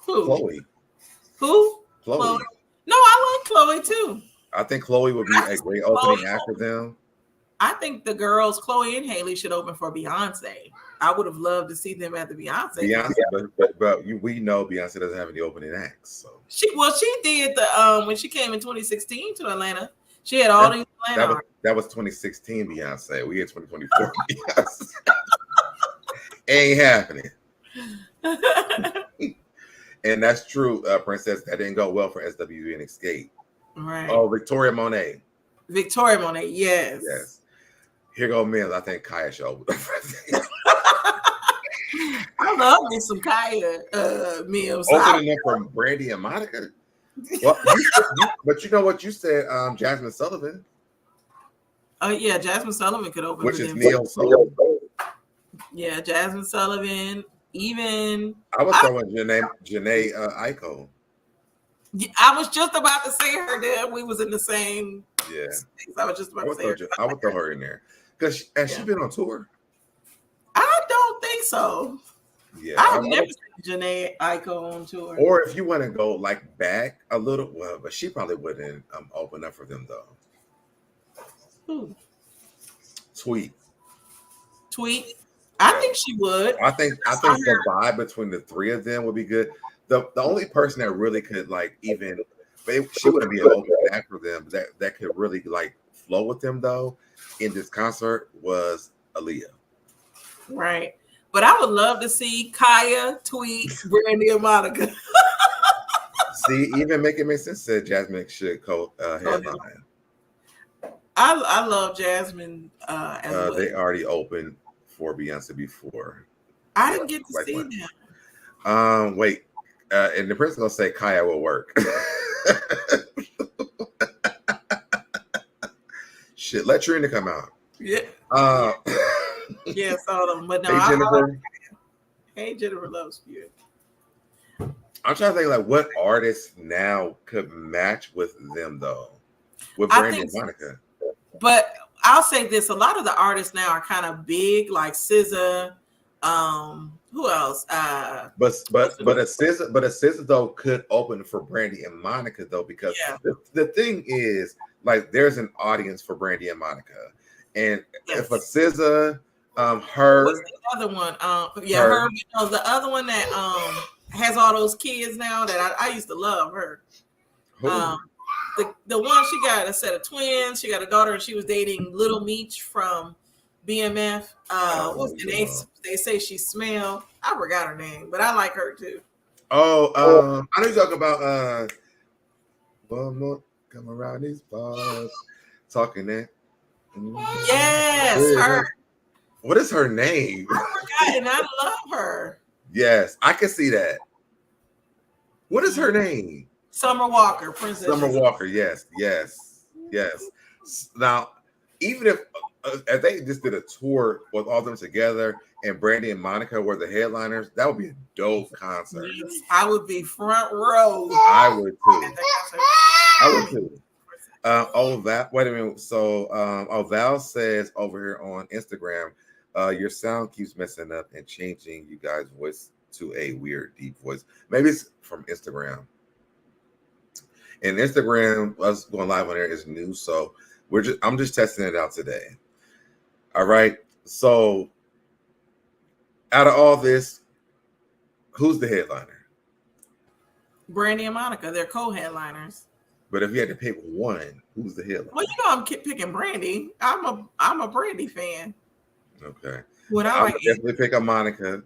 Who? Chloe. Who? Chloe. No, I like Chloe too. I think Chloe would be a great opening act for them. I think the girls, Chloe and Haley, should open for Beyonce. I would have loved to see them at the Beyonce. But we know Beyonce doesn't have any opening acts. So she did the when she came in 2016 to Atlanta. She had all these Atlanta. That was 2016 Beyonce. We had 2024 Beyonce. Ain't happening. And that's true, Princess. That didn't go well for SWV and Escape. Right. Oh, Victoria Monet. Victoria Monet, yes. Yes. Here go Mills. I think Kaya showed. I love me some Kaya Mills. Opening up from Brandy and Monica. Well, but you know what you said, Jasmine Sullivan. Oh yeah, Jasmine Sullivan could open. Which is Neil Sullivan. Yeah, Jasmine Sullivan. Even I was throwing Janae Aiko. I was just about to say her there. We was in the same. Yeah. I was just about to say her. I would throw her in there. Because has she been on tour? I don't think so. Yeah. I've never seen Janae Aiko on tour. Or if you want to go like back a little, well, but she probably wouldn't open up for them though. Who? Tweet. I think she would. I think the vibe between the three of them would be good. The only person that really could like even she wouldn't be an open act for them that could really like flow with them though in this concert was Aaliyah. Right. But I would love to see Kaya, Tweet, Brandy, and Monica. See, even Make It Make Sense said Jasmine should headline. I love Jasmine as well. They already opened for Beyonce before. I didn't get to see them. Wait. And the person gonna say Kaya will work. Shit, let Trina come out. Yeah. Yeah, saw them. But no, hey, Jennifer. Hey, Jennifer Love Spirit. I'm trying to think like what artists now could match with them though, with Brandy and Monica. But I'll say this: a lot of the artists now are kind of big, like SZA. Who else? But a SZA though could open for Brandy and Monica though because the thing is like there's an audience for Brandy and Monica, and if a SZA, her. What's the other one? Her. You know, the other one that has all those kids now that I used to love her. Who? The one she got a set of twins. She got a daughter, and she was dating Little Meech from BMF. They say she smell. I forgot her name, but I like her too. Oh, I know you're talking about one more come around these bars talking that. Yes, her. What is her name? I forgot, and I love her. Yes, I can see that. What is her name? Summer Walker, Princess. Summer Walker, yes. Now, even if they just did a tour with all of them together and Brandy and Monica were the headliners, that would be a dope concert. Yes, I would be front row. I would too. Wait a minute. So, Val says over here on Instagram, your sound keeps messing up and changing you guys' voice to a weird deep voice. Maybe it's from Instagram. And Instagram, us going live on there is new, so I'm just testing it out today. All right. So, out of all this, who's the headliner? Brandy and Monica. They're co-headliners. But if you had to pick one, who's the headliner? Well, you know I'm picking Brandy. I'm a Brandy fan. Okay. I would definitely pick up Monica.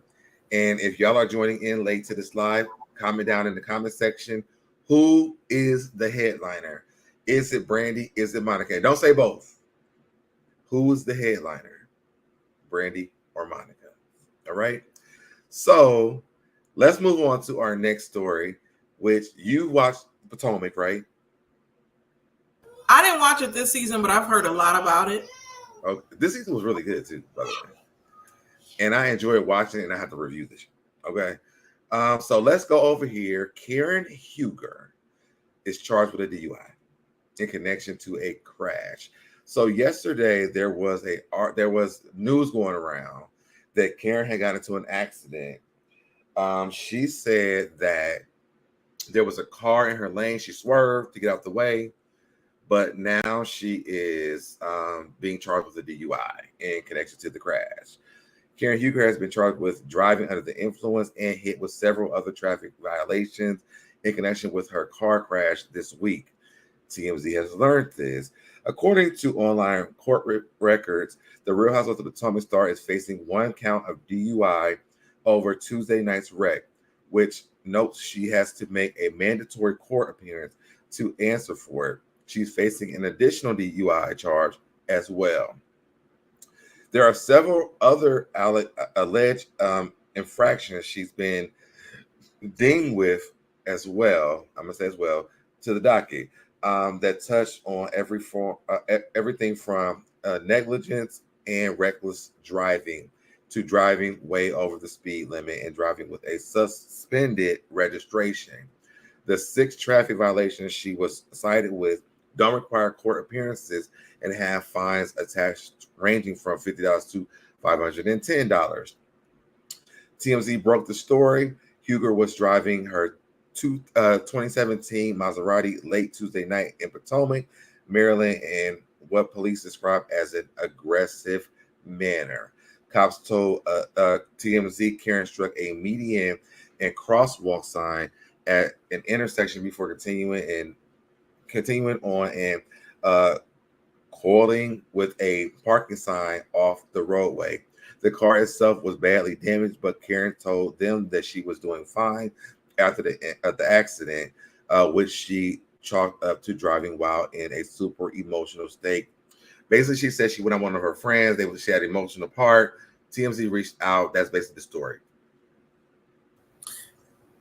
And if y'all are joining in late to this live, comment down in the comment section. Who is the headliner? Is it Brandy? Is it Monica? And don't say both. Who is the headliner? Brandy or Monica? All right. So let's move on to our next story, which you watched Potomac, right? I didn't watch it this season, but I've heard a lot about it. Oh, this season was really good too, by the way. And I enjoyed watching it, and I have to review this. Okay. So let's go over here. Karen Huger is charged with a DUI in connection to a crash. So yesterday there was news going around that Karen had got into an accident She said that there was a car in her lane. She swerved to get out the way, but now she is being charged with a DUI in connection to the crash. Karen Huger has been charged with driving under the influence and hit with several other traffic violations in connection with her car crash this week. TMZ has learned this. According to online court records, the Real Housewives of the Potomac star is facing one count of DUI over Tuesday night's wreck, which notes she has to make a mandatory court appearance to answer for it. She's facing an additional DUI charge as well. There are several other alleged infractions she's been dinged with as well. I'm gonna say as well to the docket that touch on everything from negligence and reckless driving to driving way over the speed limit and driving with a suspended registration. The 6 traffic violations she was cited with don't require court appearances and have fines attached ranging from $50 to $510. TMZ broke the story. Huger was driving her 2017 Maserati late Tuesday night in Potomac, Maryland, in what police describe as an aggressive manner. Cops told TMZ Karen struck a median and crosswalk sign at an intersection before continuing on and coiling with a parking sign off the roadway. The car itself was badly damaged, but Karen told them that she was doing fine after the accident, which she chalked up to driving while in a super emotional state. Basically, she said she went on one of her friends. She had an emotional part. TMZ reached out. That's basically the story.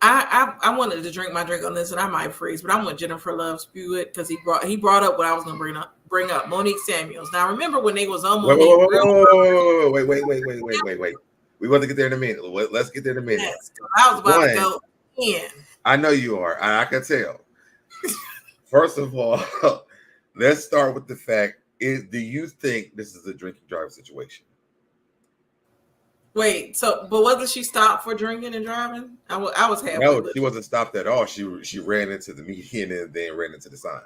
I wanted to drink my drink on this, and I might freeze, but I'm with Jennifer Love Spewitt because he brought up what I was going to bring up. Monique Samuels. Now, remember when they was on Monique? Wait. We want to get there in a minute. Let's get there in a minute. Yes, I was about to go in. I know you are. I can tell. First of all, let's start with the fact: do you think this is a drinking driving situation? Wait, but wasn't she stopped for drinking and driving? I was halfway. No, she wasn't stopped at all. She ran into the median and then ran into the sign.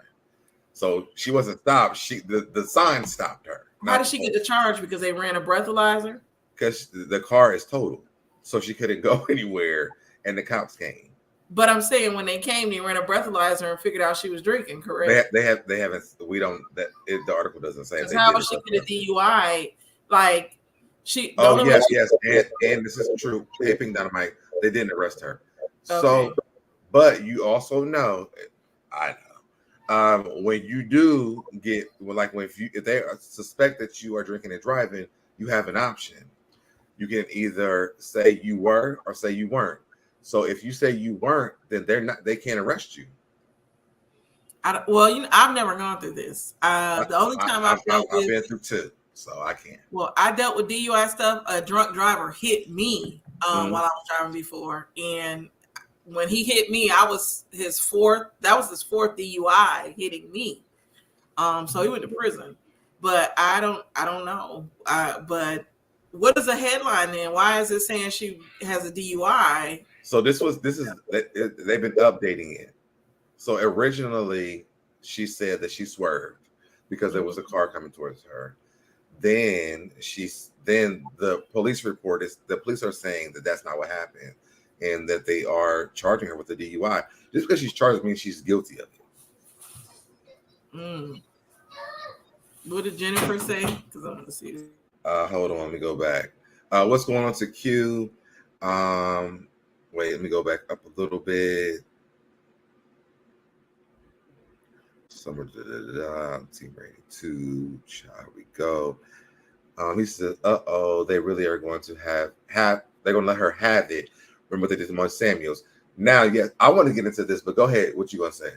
So she wasn't stopped. The sign stopped her. How did she get the charge? Because they ran a breathalyzer? Because the car is totaled. So she couldn't go anywhere and the cops came. But I'm saying when they came, they ran a breathalyzer and figured out she was drinking, correct? They haven't, we don't, the article doesn't say. How was she get a DUI? Like, yes, and this is true. Pink Dynamite, they didn't arrest her. Okay. So, but you also know, I know, when you do get if they suspect that you are drinking and driving, you have an option. You can either say you were or say you weren't. So if you say you weren't, then they can't arrest you. I've never gone through this. The only time I've been through 2. So I can't. Well, I dealt with DUI stuff. A drunk driver hit me while I was driving before, and when he hit me, I was his fourth. That was his 4th DUI hitting me. So he went to prison. But I don't know. But what is the headline then? Why is it saying she has a DUI? So they've been updating it. So originally she said that she swerved because there was a car coming towards her. Then the police are saying that that's not what happened and that they are charging her with a DUI. Just because she's charged means she's guilty of it. What did Jennifer say? Because I want to see this. Hold on, let me go back. What's going on to Q? Wait, let me go back up a little bit. Summer Team Rating 2. Here we go. He says, they really are going to they're going to let her have it. Remember what they did to Monique Samuels. Now, yes, I want to get into this, but go ahead. What you going to say?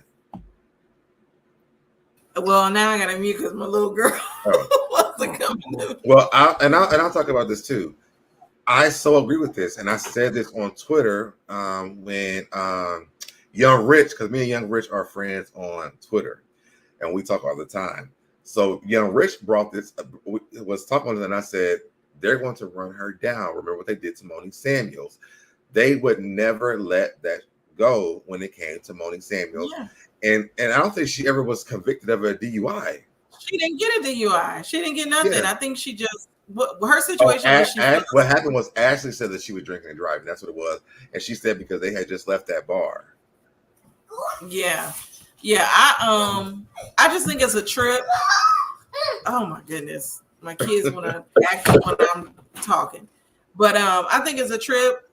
Well, now I got to mute because my little girl wants to come in. Well, I'll talk about this too. I so agree with this, and I said this on Twitter when Young Rich, because me and Young Rich are friends on Twitter, and we talk all the time. So Young Rich brought this, was talking to them, and I said, they're going to run her down. Remember what they did to Monique Samuels. they would never let that go when it came to Monique Samuels. Yeah. And I don't think she ever was convicted of a DUI. She didn't get a DUI. She didn't get nothing. Yeah. I think she just her situation was What happened was Ashley said that she was drinking and driving. That's what it was. And she said because they had just left that bar. Yeah. Yeah. I just think it's a trip. Oh my goodness. My kids want to act up when I'm talking. But I think it's a trip.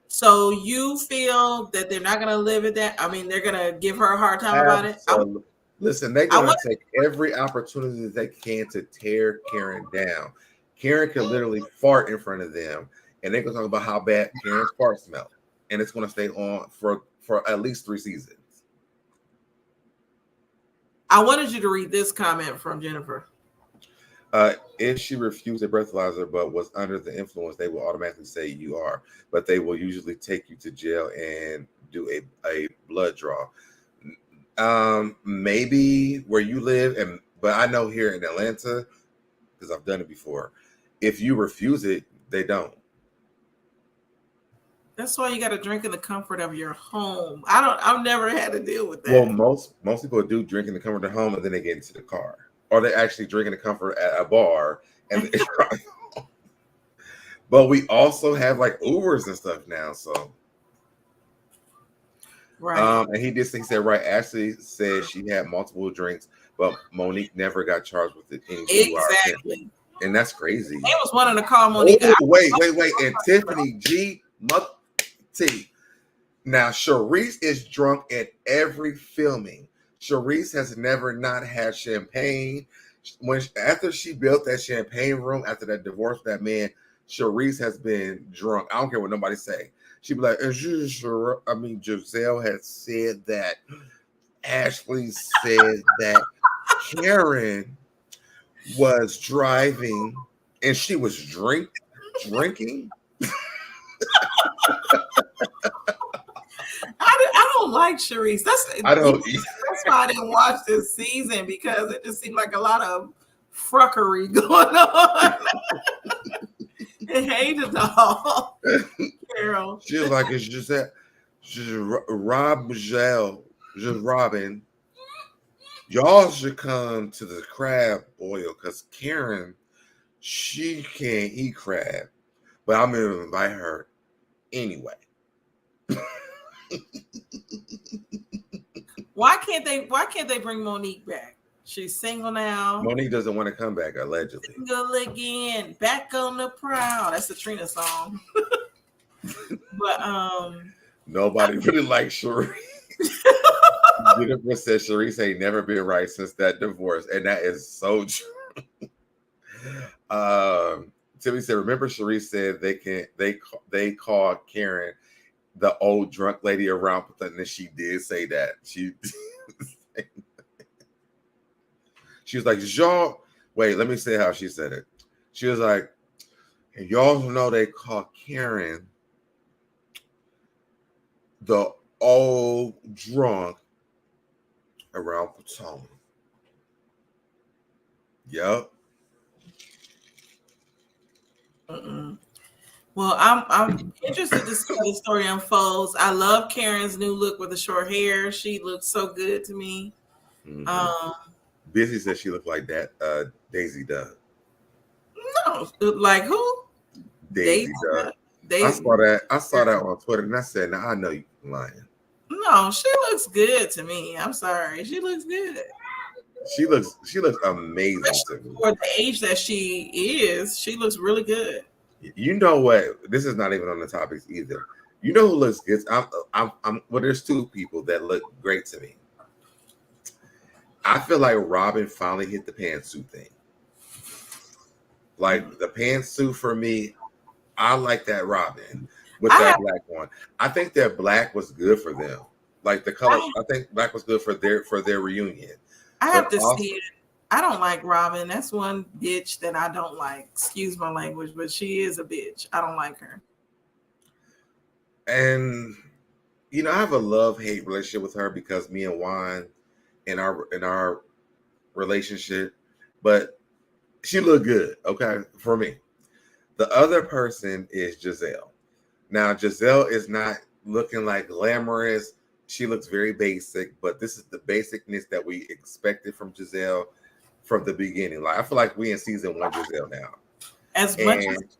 So you feel that they're not going to live at that? I mean, they're going to give her a hard time about it? Listen, they're going to take every opportunity that they can to tear Karen down. Karen could literally fart in front of them, and they're going to talk about how bad Karen's fart smell. And it's going to stay on for at least 3 seasons. I wanted you to read this comment from Jennifer. If she refused a breathalyzer but was under the influence, they will automatically say you are, but they will usually take you to jail and do a blood draw. Maybe where you live, but I know here in Atlanta, because I've done it before, if you refuse it, they don't. That's why you got to drink in the comfort of your home. I've never had to deal with that. Well, most people do drink in the comfort of their home and then they get into the car. Or they actually drink in the comfort at a bar and they drive home. But we also have like Ubers and stuff now, so right. And he said right. Ashley said she had multiple drinks, but Monique never got charged with it. Exactly. And that's crazy. They was wanting to call Monique. Wait. And Tiffany G. T. Now, Sharice is drunk at every filming. Sharice has never not had champagne. After she built that champagne room, after that divorce with that man, Sharice has been drunk. I don't care what nobody say. She'd be like, Giselle had said that. Ashley said that Karen was driving and she was drinking. I don't like Sharice. I don't. That's why I didn't watch this season, because it just seemed like a lot of fruckery going on. I hated the whole Carol. She was like, it's just that, just Robin. Y'all should come to the crab oil because Karen, she can't eat crab, but I'm gonna invite her anyway. Why can't they bring Monique back? She's single now. Monique doesn't want to come back, allegedly. Single again, back on the prowl. That's the Trina song. But nobody really likes Sharice. Jennifer said Sharice ain't never been right since that divorce, and that is so true. Timmy said, remember Sharice said they call Karen the old drunk lady around, and she did say that. She was like, y'all, wait, let me say how she said it. She was like, and y'all know they call Karen the old drunk around Potomac. Yep. Well, I'm interested to see how the story unfolds. I love Karen's new look with the short hair. She looks so good to me. Mm-hmm. Busy said she looked like that. Daisy Duck. No, like who? Daisy Duck. I saw that on Twitter, and I said, "Now I know you're lying." No, she looks good to me. I'm sorry, she looks good. She looks amazing to me. For the age that she is, she looks really good. You know what? This is not even on the topics either. You know who looks good? Well, there's two people that look great to me. I feel like Robin finally hit the pantsuit thing. Like the pantsuit for me, I like that Robin with that black one. I think that black was good for them. Like the color, I think black was good for their reunion. I have to see it. I don't like Robin. That's one bitch that I don't like. Excuse my language, but she is a bitch. I don't like her. And I have a love-hate relationship with her because me and Juan in our relationship, but she looked good, okay, for me. The other person is Giselle. Now, Giselle is not looking like glamorous. She looks very basic, but this is the basicness that we expected from Giselle from the beginning. Like I feel like we in season 1 Giselle now. Much as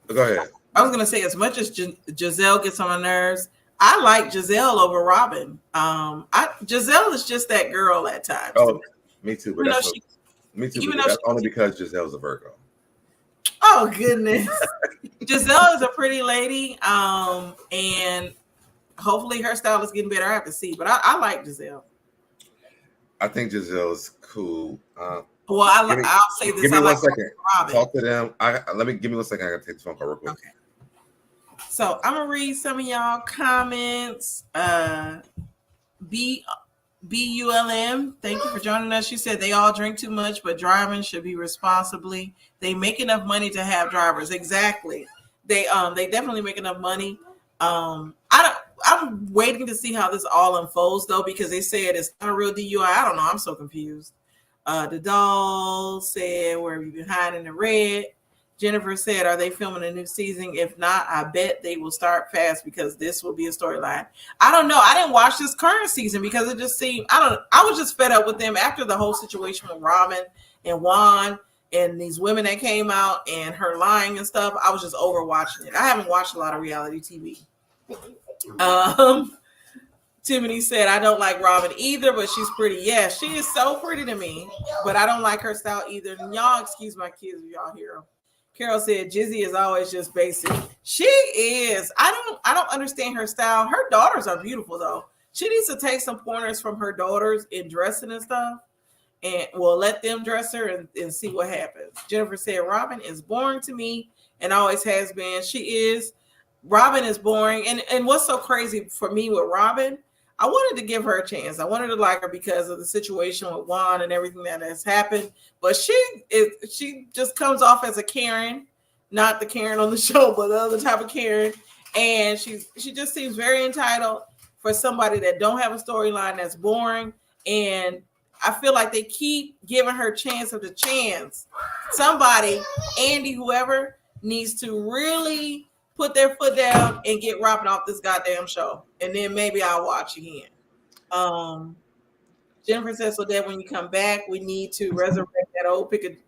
go ahead. I was gonna say, as much as Giselle gets on my nerves, I like Giselle over Robin. Giselle is just that girl at times. Oh, me too. But me too. Even But that's only because Giselle's a Virgo. Oh goodness, Giselle is a pretty lady, and hopefully her style is getting better. I have to see, but I like Giselle. I think Giselle is cool. Well, I'll say this. Give me 1 second. Robin. Talk to them. Give me 1 second. I gotta take this phone call real quick. Okay. So I'm gonna read some of y'all comments. BULM, thank you for joining us. She said they all drink too much, but driving should be responsibly. They make enough money to have drivers. Exactly. They definitely make enough money. I'm waiting to see how this all unfolds though, because they said it's not a real DUI. I don't know. I'm so confused. The doll said, where have you been hiding in the red? Jennifer said, are they filming a new season? If not, I bet they will start fast because this will be a storyline. I don't know. I didn't watch this current season because it just seemed, I was just fed up with them after the whole situation with Robin and Juan and these women that came out and her lying and stuff. I was just over watching it. I haven't watched a lot of reality TV. Tiffany said, I don't like Robin either, but she's pretty. Yeah, she is so pretty to me, but I don't like her style either. And y'all excuse my kids if y'all hear them. Carol said, Jizzy is always just basic. She is. I don't understand her style. Her daughters are beautiful, though. She needs to take some pointers from her daughters in dressing and stuff. And we'll let them dress her and see what happens. Jennifer said, Robin is boring to me and always has been. She is. Robin is boring. And what's so crazy for me with Robin, I wanted to give her a chance. I wanted to like her because of the situation with Juan and everything that has happened. But she just comes off as a Karen, not the Karen on the show, but the other type of Karen. And she just seems very entitled for somebody that don't have a storyline, that's boring. And I feel like they keep giving her chance of the chance. Somebody, Andy, whoever, needs to really put their foot down and get Robin off this goddamn show. And then maybe I'll watch again. Jennifer says, so that when you come back, we need to resurrect that old pick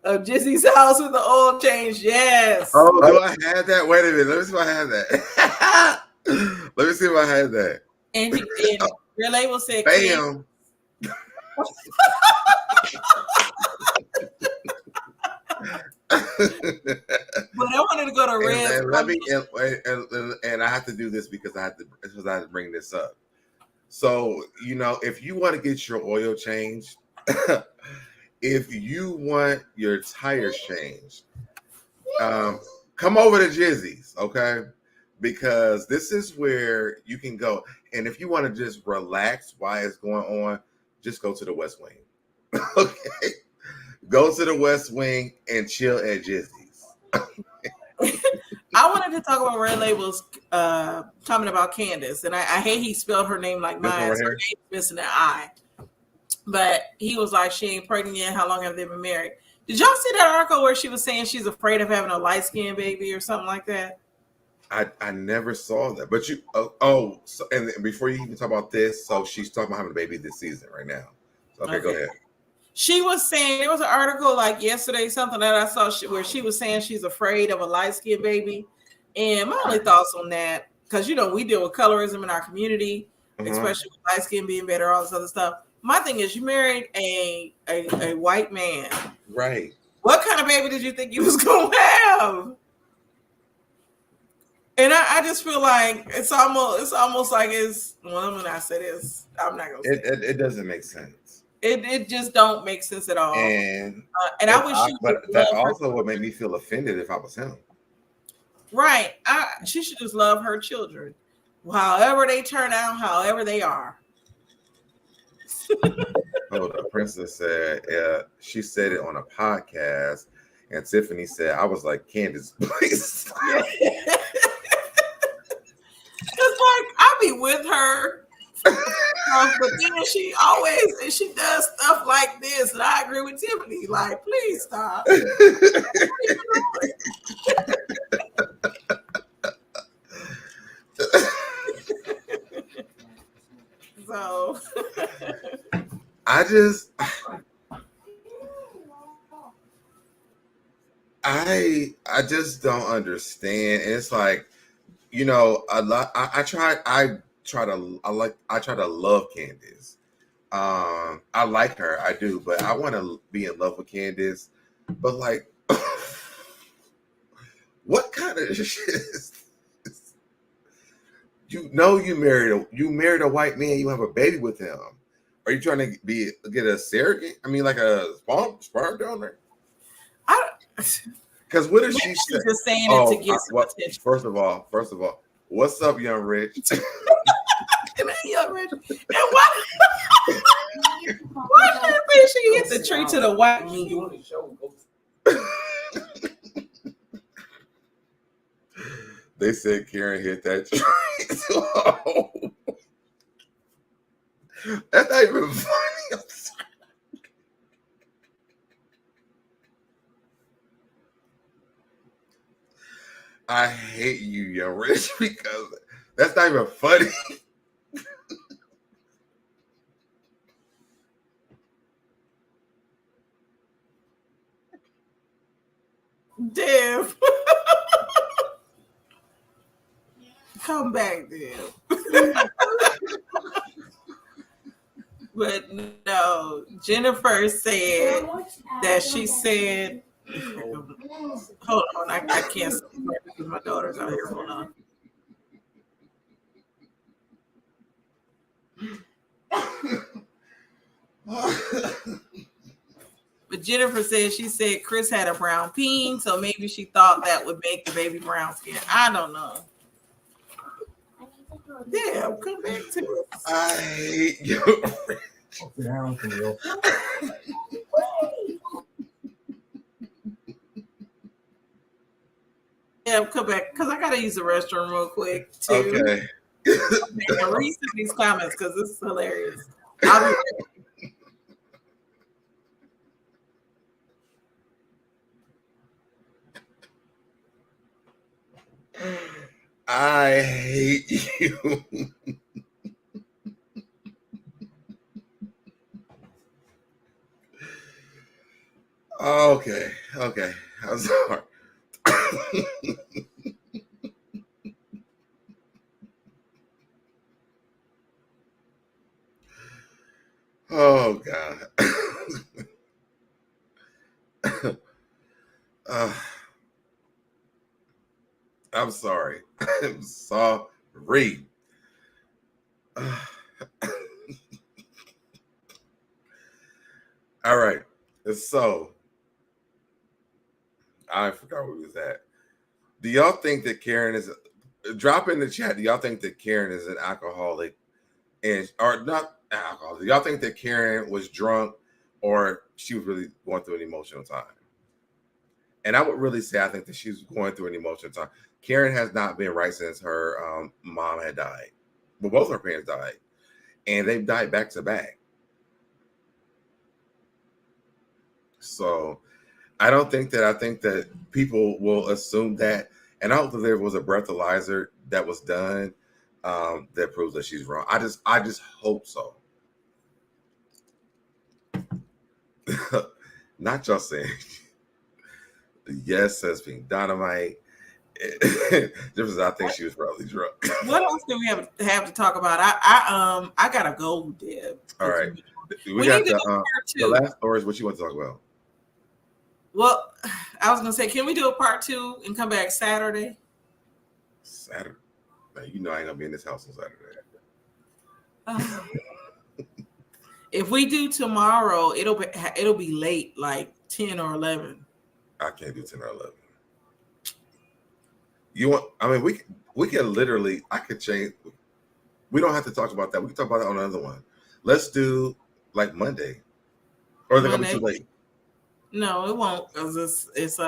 of Jizzy's house with the oil change. Yes. Oh, do I have that? Wait a minute. Let me see if I have that. Let me see if I have that. And your label said, bam. But I wanted to go to Red. And I have to do this because I have to bring this up. So, if you want to get your oil changed, if you want your tires changed, come over to Jizzy's, okay? Because this is where you can go. And if you want to just relax while it's going on, just go to the West Wing. Okay? Go to the West Wing and chill at Jizzy's. I wanted to talk about Red Label's comment about Candace, and I hate he spelled her name like mine. So her name's missing an I. But he was like, she ain't pregnant yet. How long have they been married? Did y'all see that article where she was saying she's afraid of having a light-skinned baby or something like that? I never saw that. But and before you even talk about this, so she's talking about having a baby this season right now. So, okay, go ahead. She was saying, there was an article like yesterday, something that I saw where she was saying she's afraid of a light-skinned baby. And my only thoughts on that, because, we deal with colorism in our community, especially with light skin being better, all this other stuff. My thing is, you married a white man. Right. What kind of baby did you think you was going to have? And I just feel like it's almost like when I say this, I'm not going to say it. It doesn't make sense. It just don't make sense at all. And I wish she would. But that also would make me feel offended if I was him. Right. She should just love her children. However they turn out, however they are. The princess said, she said it on a podcast, and Tiffany said, I was like, Candace, please. It's like, I be with her. But then she does stuff like this, and I agree with Tiffany. Like, please stop. I just don't understand. And it's like, you know, a lot. I try to love Candace. I like her, I do, but I want to be in love with Candace. But like, what kind of shit is this? You know, you married a white man. You have a baby with him. Are you trying to get a surrogate? I mean, like a sperm donor? Because what if she's just saying it to get some attention? First of all, what's up, Young Rich? Young Rich, and why did she hit the tree to the white meat? They said Karen hit that tree. So, that's not even funny. I'm sorry. I hate you, Young Rich, because that's not even funny. Damn. Come back, damn. But no, Jennifer said that she said, hold on, I can't see because my daughter's out here. Hold on. But Jennifer said she said Chris had a brown peen, so maybe she thought that would make the baby brown skin. I don't know. Yeah, come back to it. I hate you. Yeah, come back because I gotta use the restroom real quick too. Okay. And read some of these comments because this is hilarious. I'll be right back. I hate you. Okay. I'm sorry. Oh God. I'm sorry. I'm sorry. All right. So I forgot where we was at. Do y'all think that Karen is drop in the chat? Do y'all think that Karen is an alcoholic or not alcoholic? Do y'all think that Karen was drunk or she was really going through an emotional time? And I would really say I think that she was going through an emotional time. Karen has not been right since her mom had died. Well, both her parents died. And they've died back to back. So I think that people will assume that. And I hope that there was a breathalyzer that was done that proves that she's wrong. I just hope so. Not just saying. Yes, says being dynamite. Just I think she was probably drunk. What else do we have to talk about? I gotta go, Deb. All right, we got the last story is what you want to talk about. Well, I was gonna say, can we do a part 2 and come back Saturday? Saturday, man, you know I ain't gonna be in this house on Saturday. If we do tomorrow, it'll be late, like 10 or 11. I can't do 10 or 11. You want? I mean, we can literally. I could change. We don't have to talk about that. We can talk about that on another one. Let's do like Monday, or is it gonna be too late? No, it won't, because it's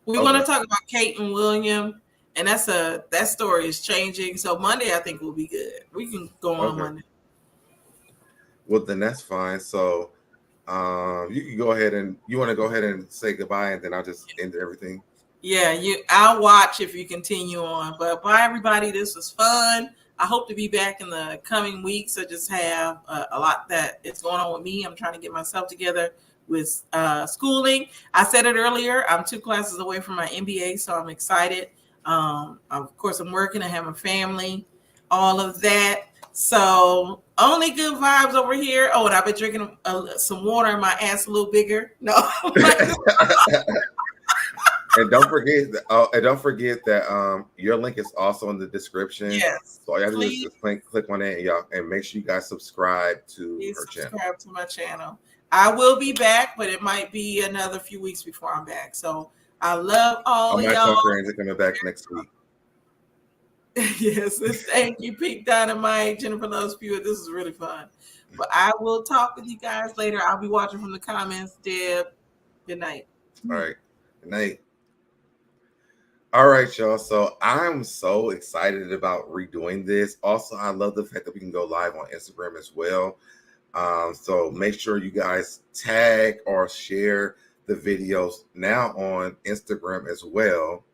we want to talk about Kate and William, and that story is changing. So Monday, I think will be good. We can go on Monday. Well, then that's fine. So, you can go ahead and you want to go ahead and say goodbye, and then I'll just end everything. Yeah, I'll watch if you continue on. But bye, everybody. This was fun. I hope to be back in the coming weeks. I just have a lot that is going on with me. I'm trying to get myself together with schooling. I said it earlier, I'm 2 classes away from my MBA, so I'm excited. Of course, I'm working, I have a family, all of that. So only good vibes over here. Oh, and I've been drinking some water and my ass a little bigger. No. And don't forget that your link is also in the description. Yes. So all you have to do is just click on it, and y'all, and make sure you guys subscribe to her channel. Subscribe to my channel. I will be back, but it might be another few weeks before I'm back. So I love all of y'all. Friends are coming back next week. Yes, thank you, Pink Dynamite, Jennifer Loves Pure. This is really fun. But I will talk with you guys later. I'll be watching from the comments. Deb, good night. All right, good night. All right, y'all. So I'm so excited about redoing this. Also, I love the fact that we can go live on Instagram as well. So make sure you guys tag or share the videos now on Instagram as well.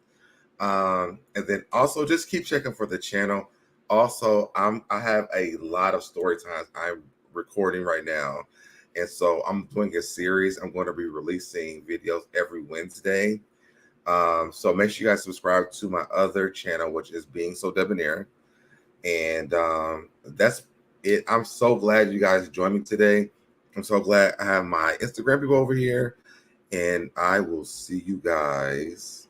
And then also just keep checking for the channel. Also, I have a lot of story times I'm recording right now. And so I'm doing a series. I'm going to be releasing videos every Wednesday. So make sure you guys subscribe to my other channel, which is Being SoDebNair. And that's it. I'm so glad you guys joined me today. I'm so glad I have my Instagram people over here. And I will see you guys.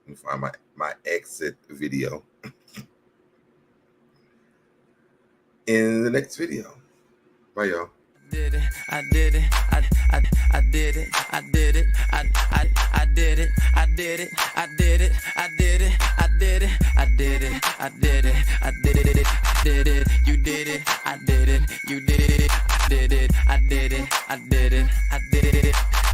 Let me find my exit video in the next video. Bye, y'all. Did it, I did it, I did it, I did it, I did it, I did it, I did it, I did it, I did it, I did it, I did it, I did it, did it, you did it, I did it, you did it, I did it, I did it, I did it, I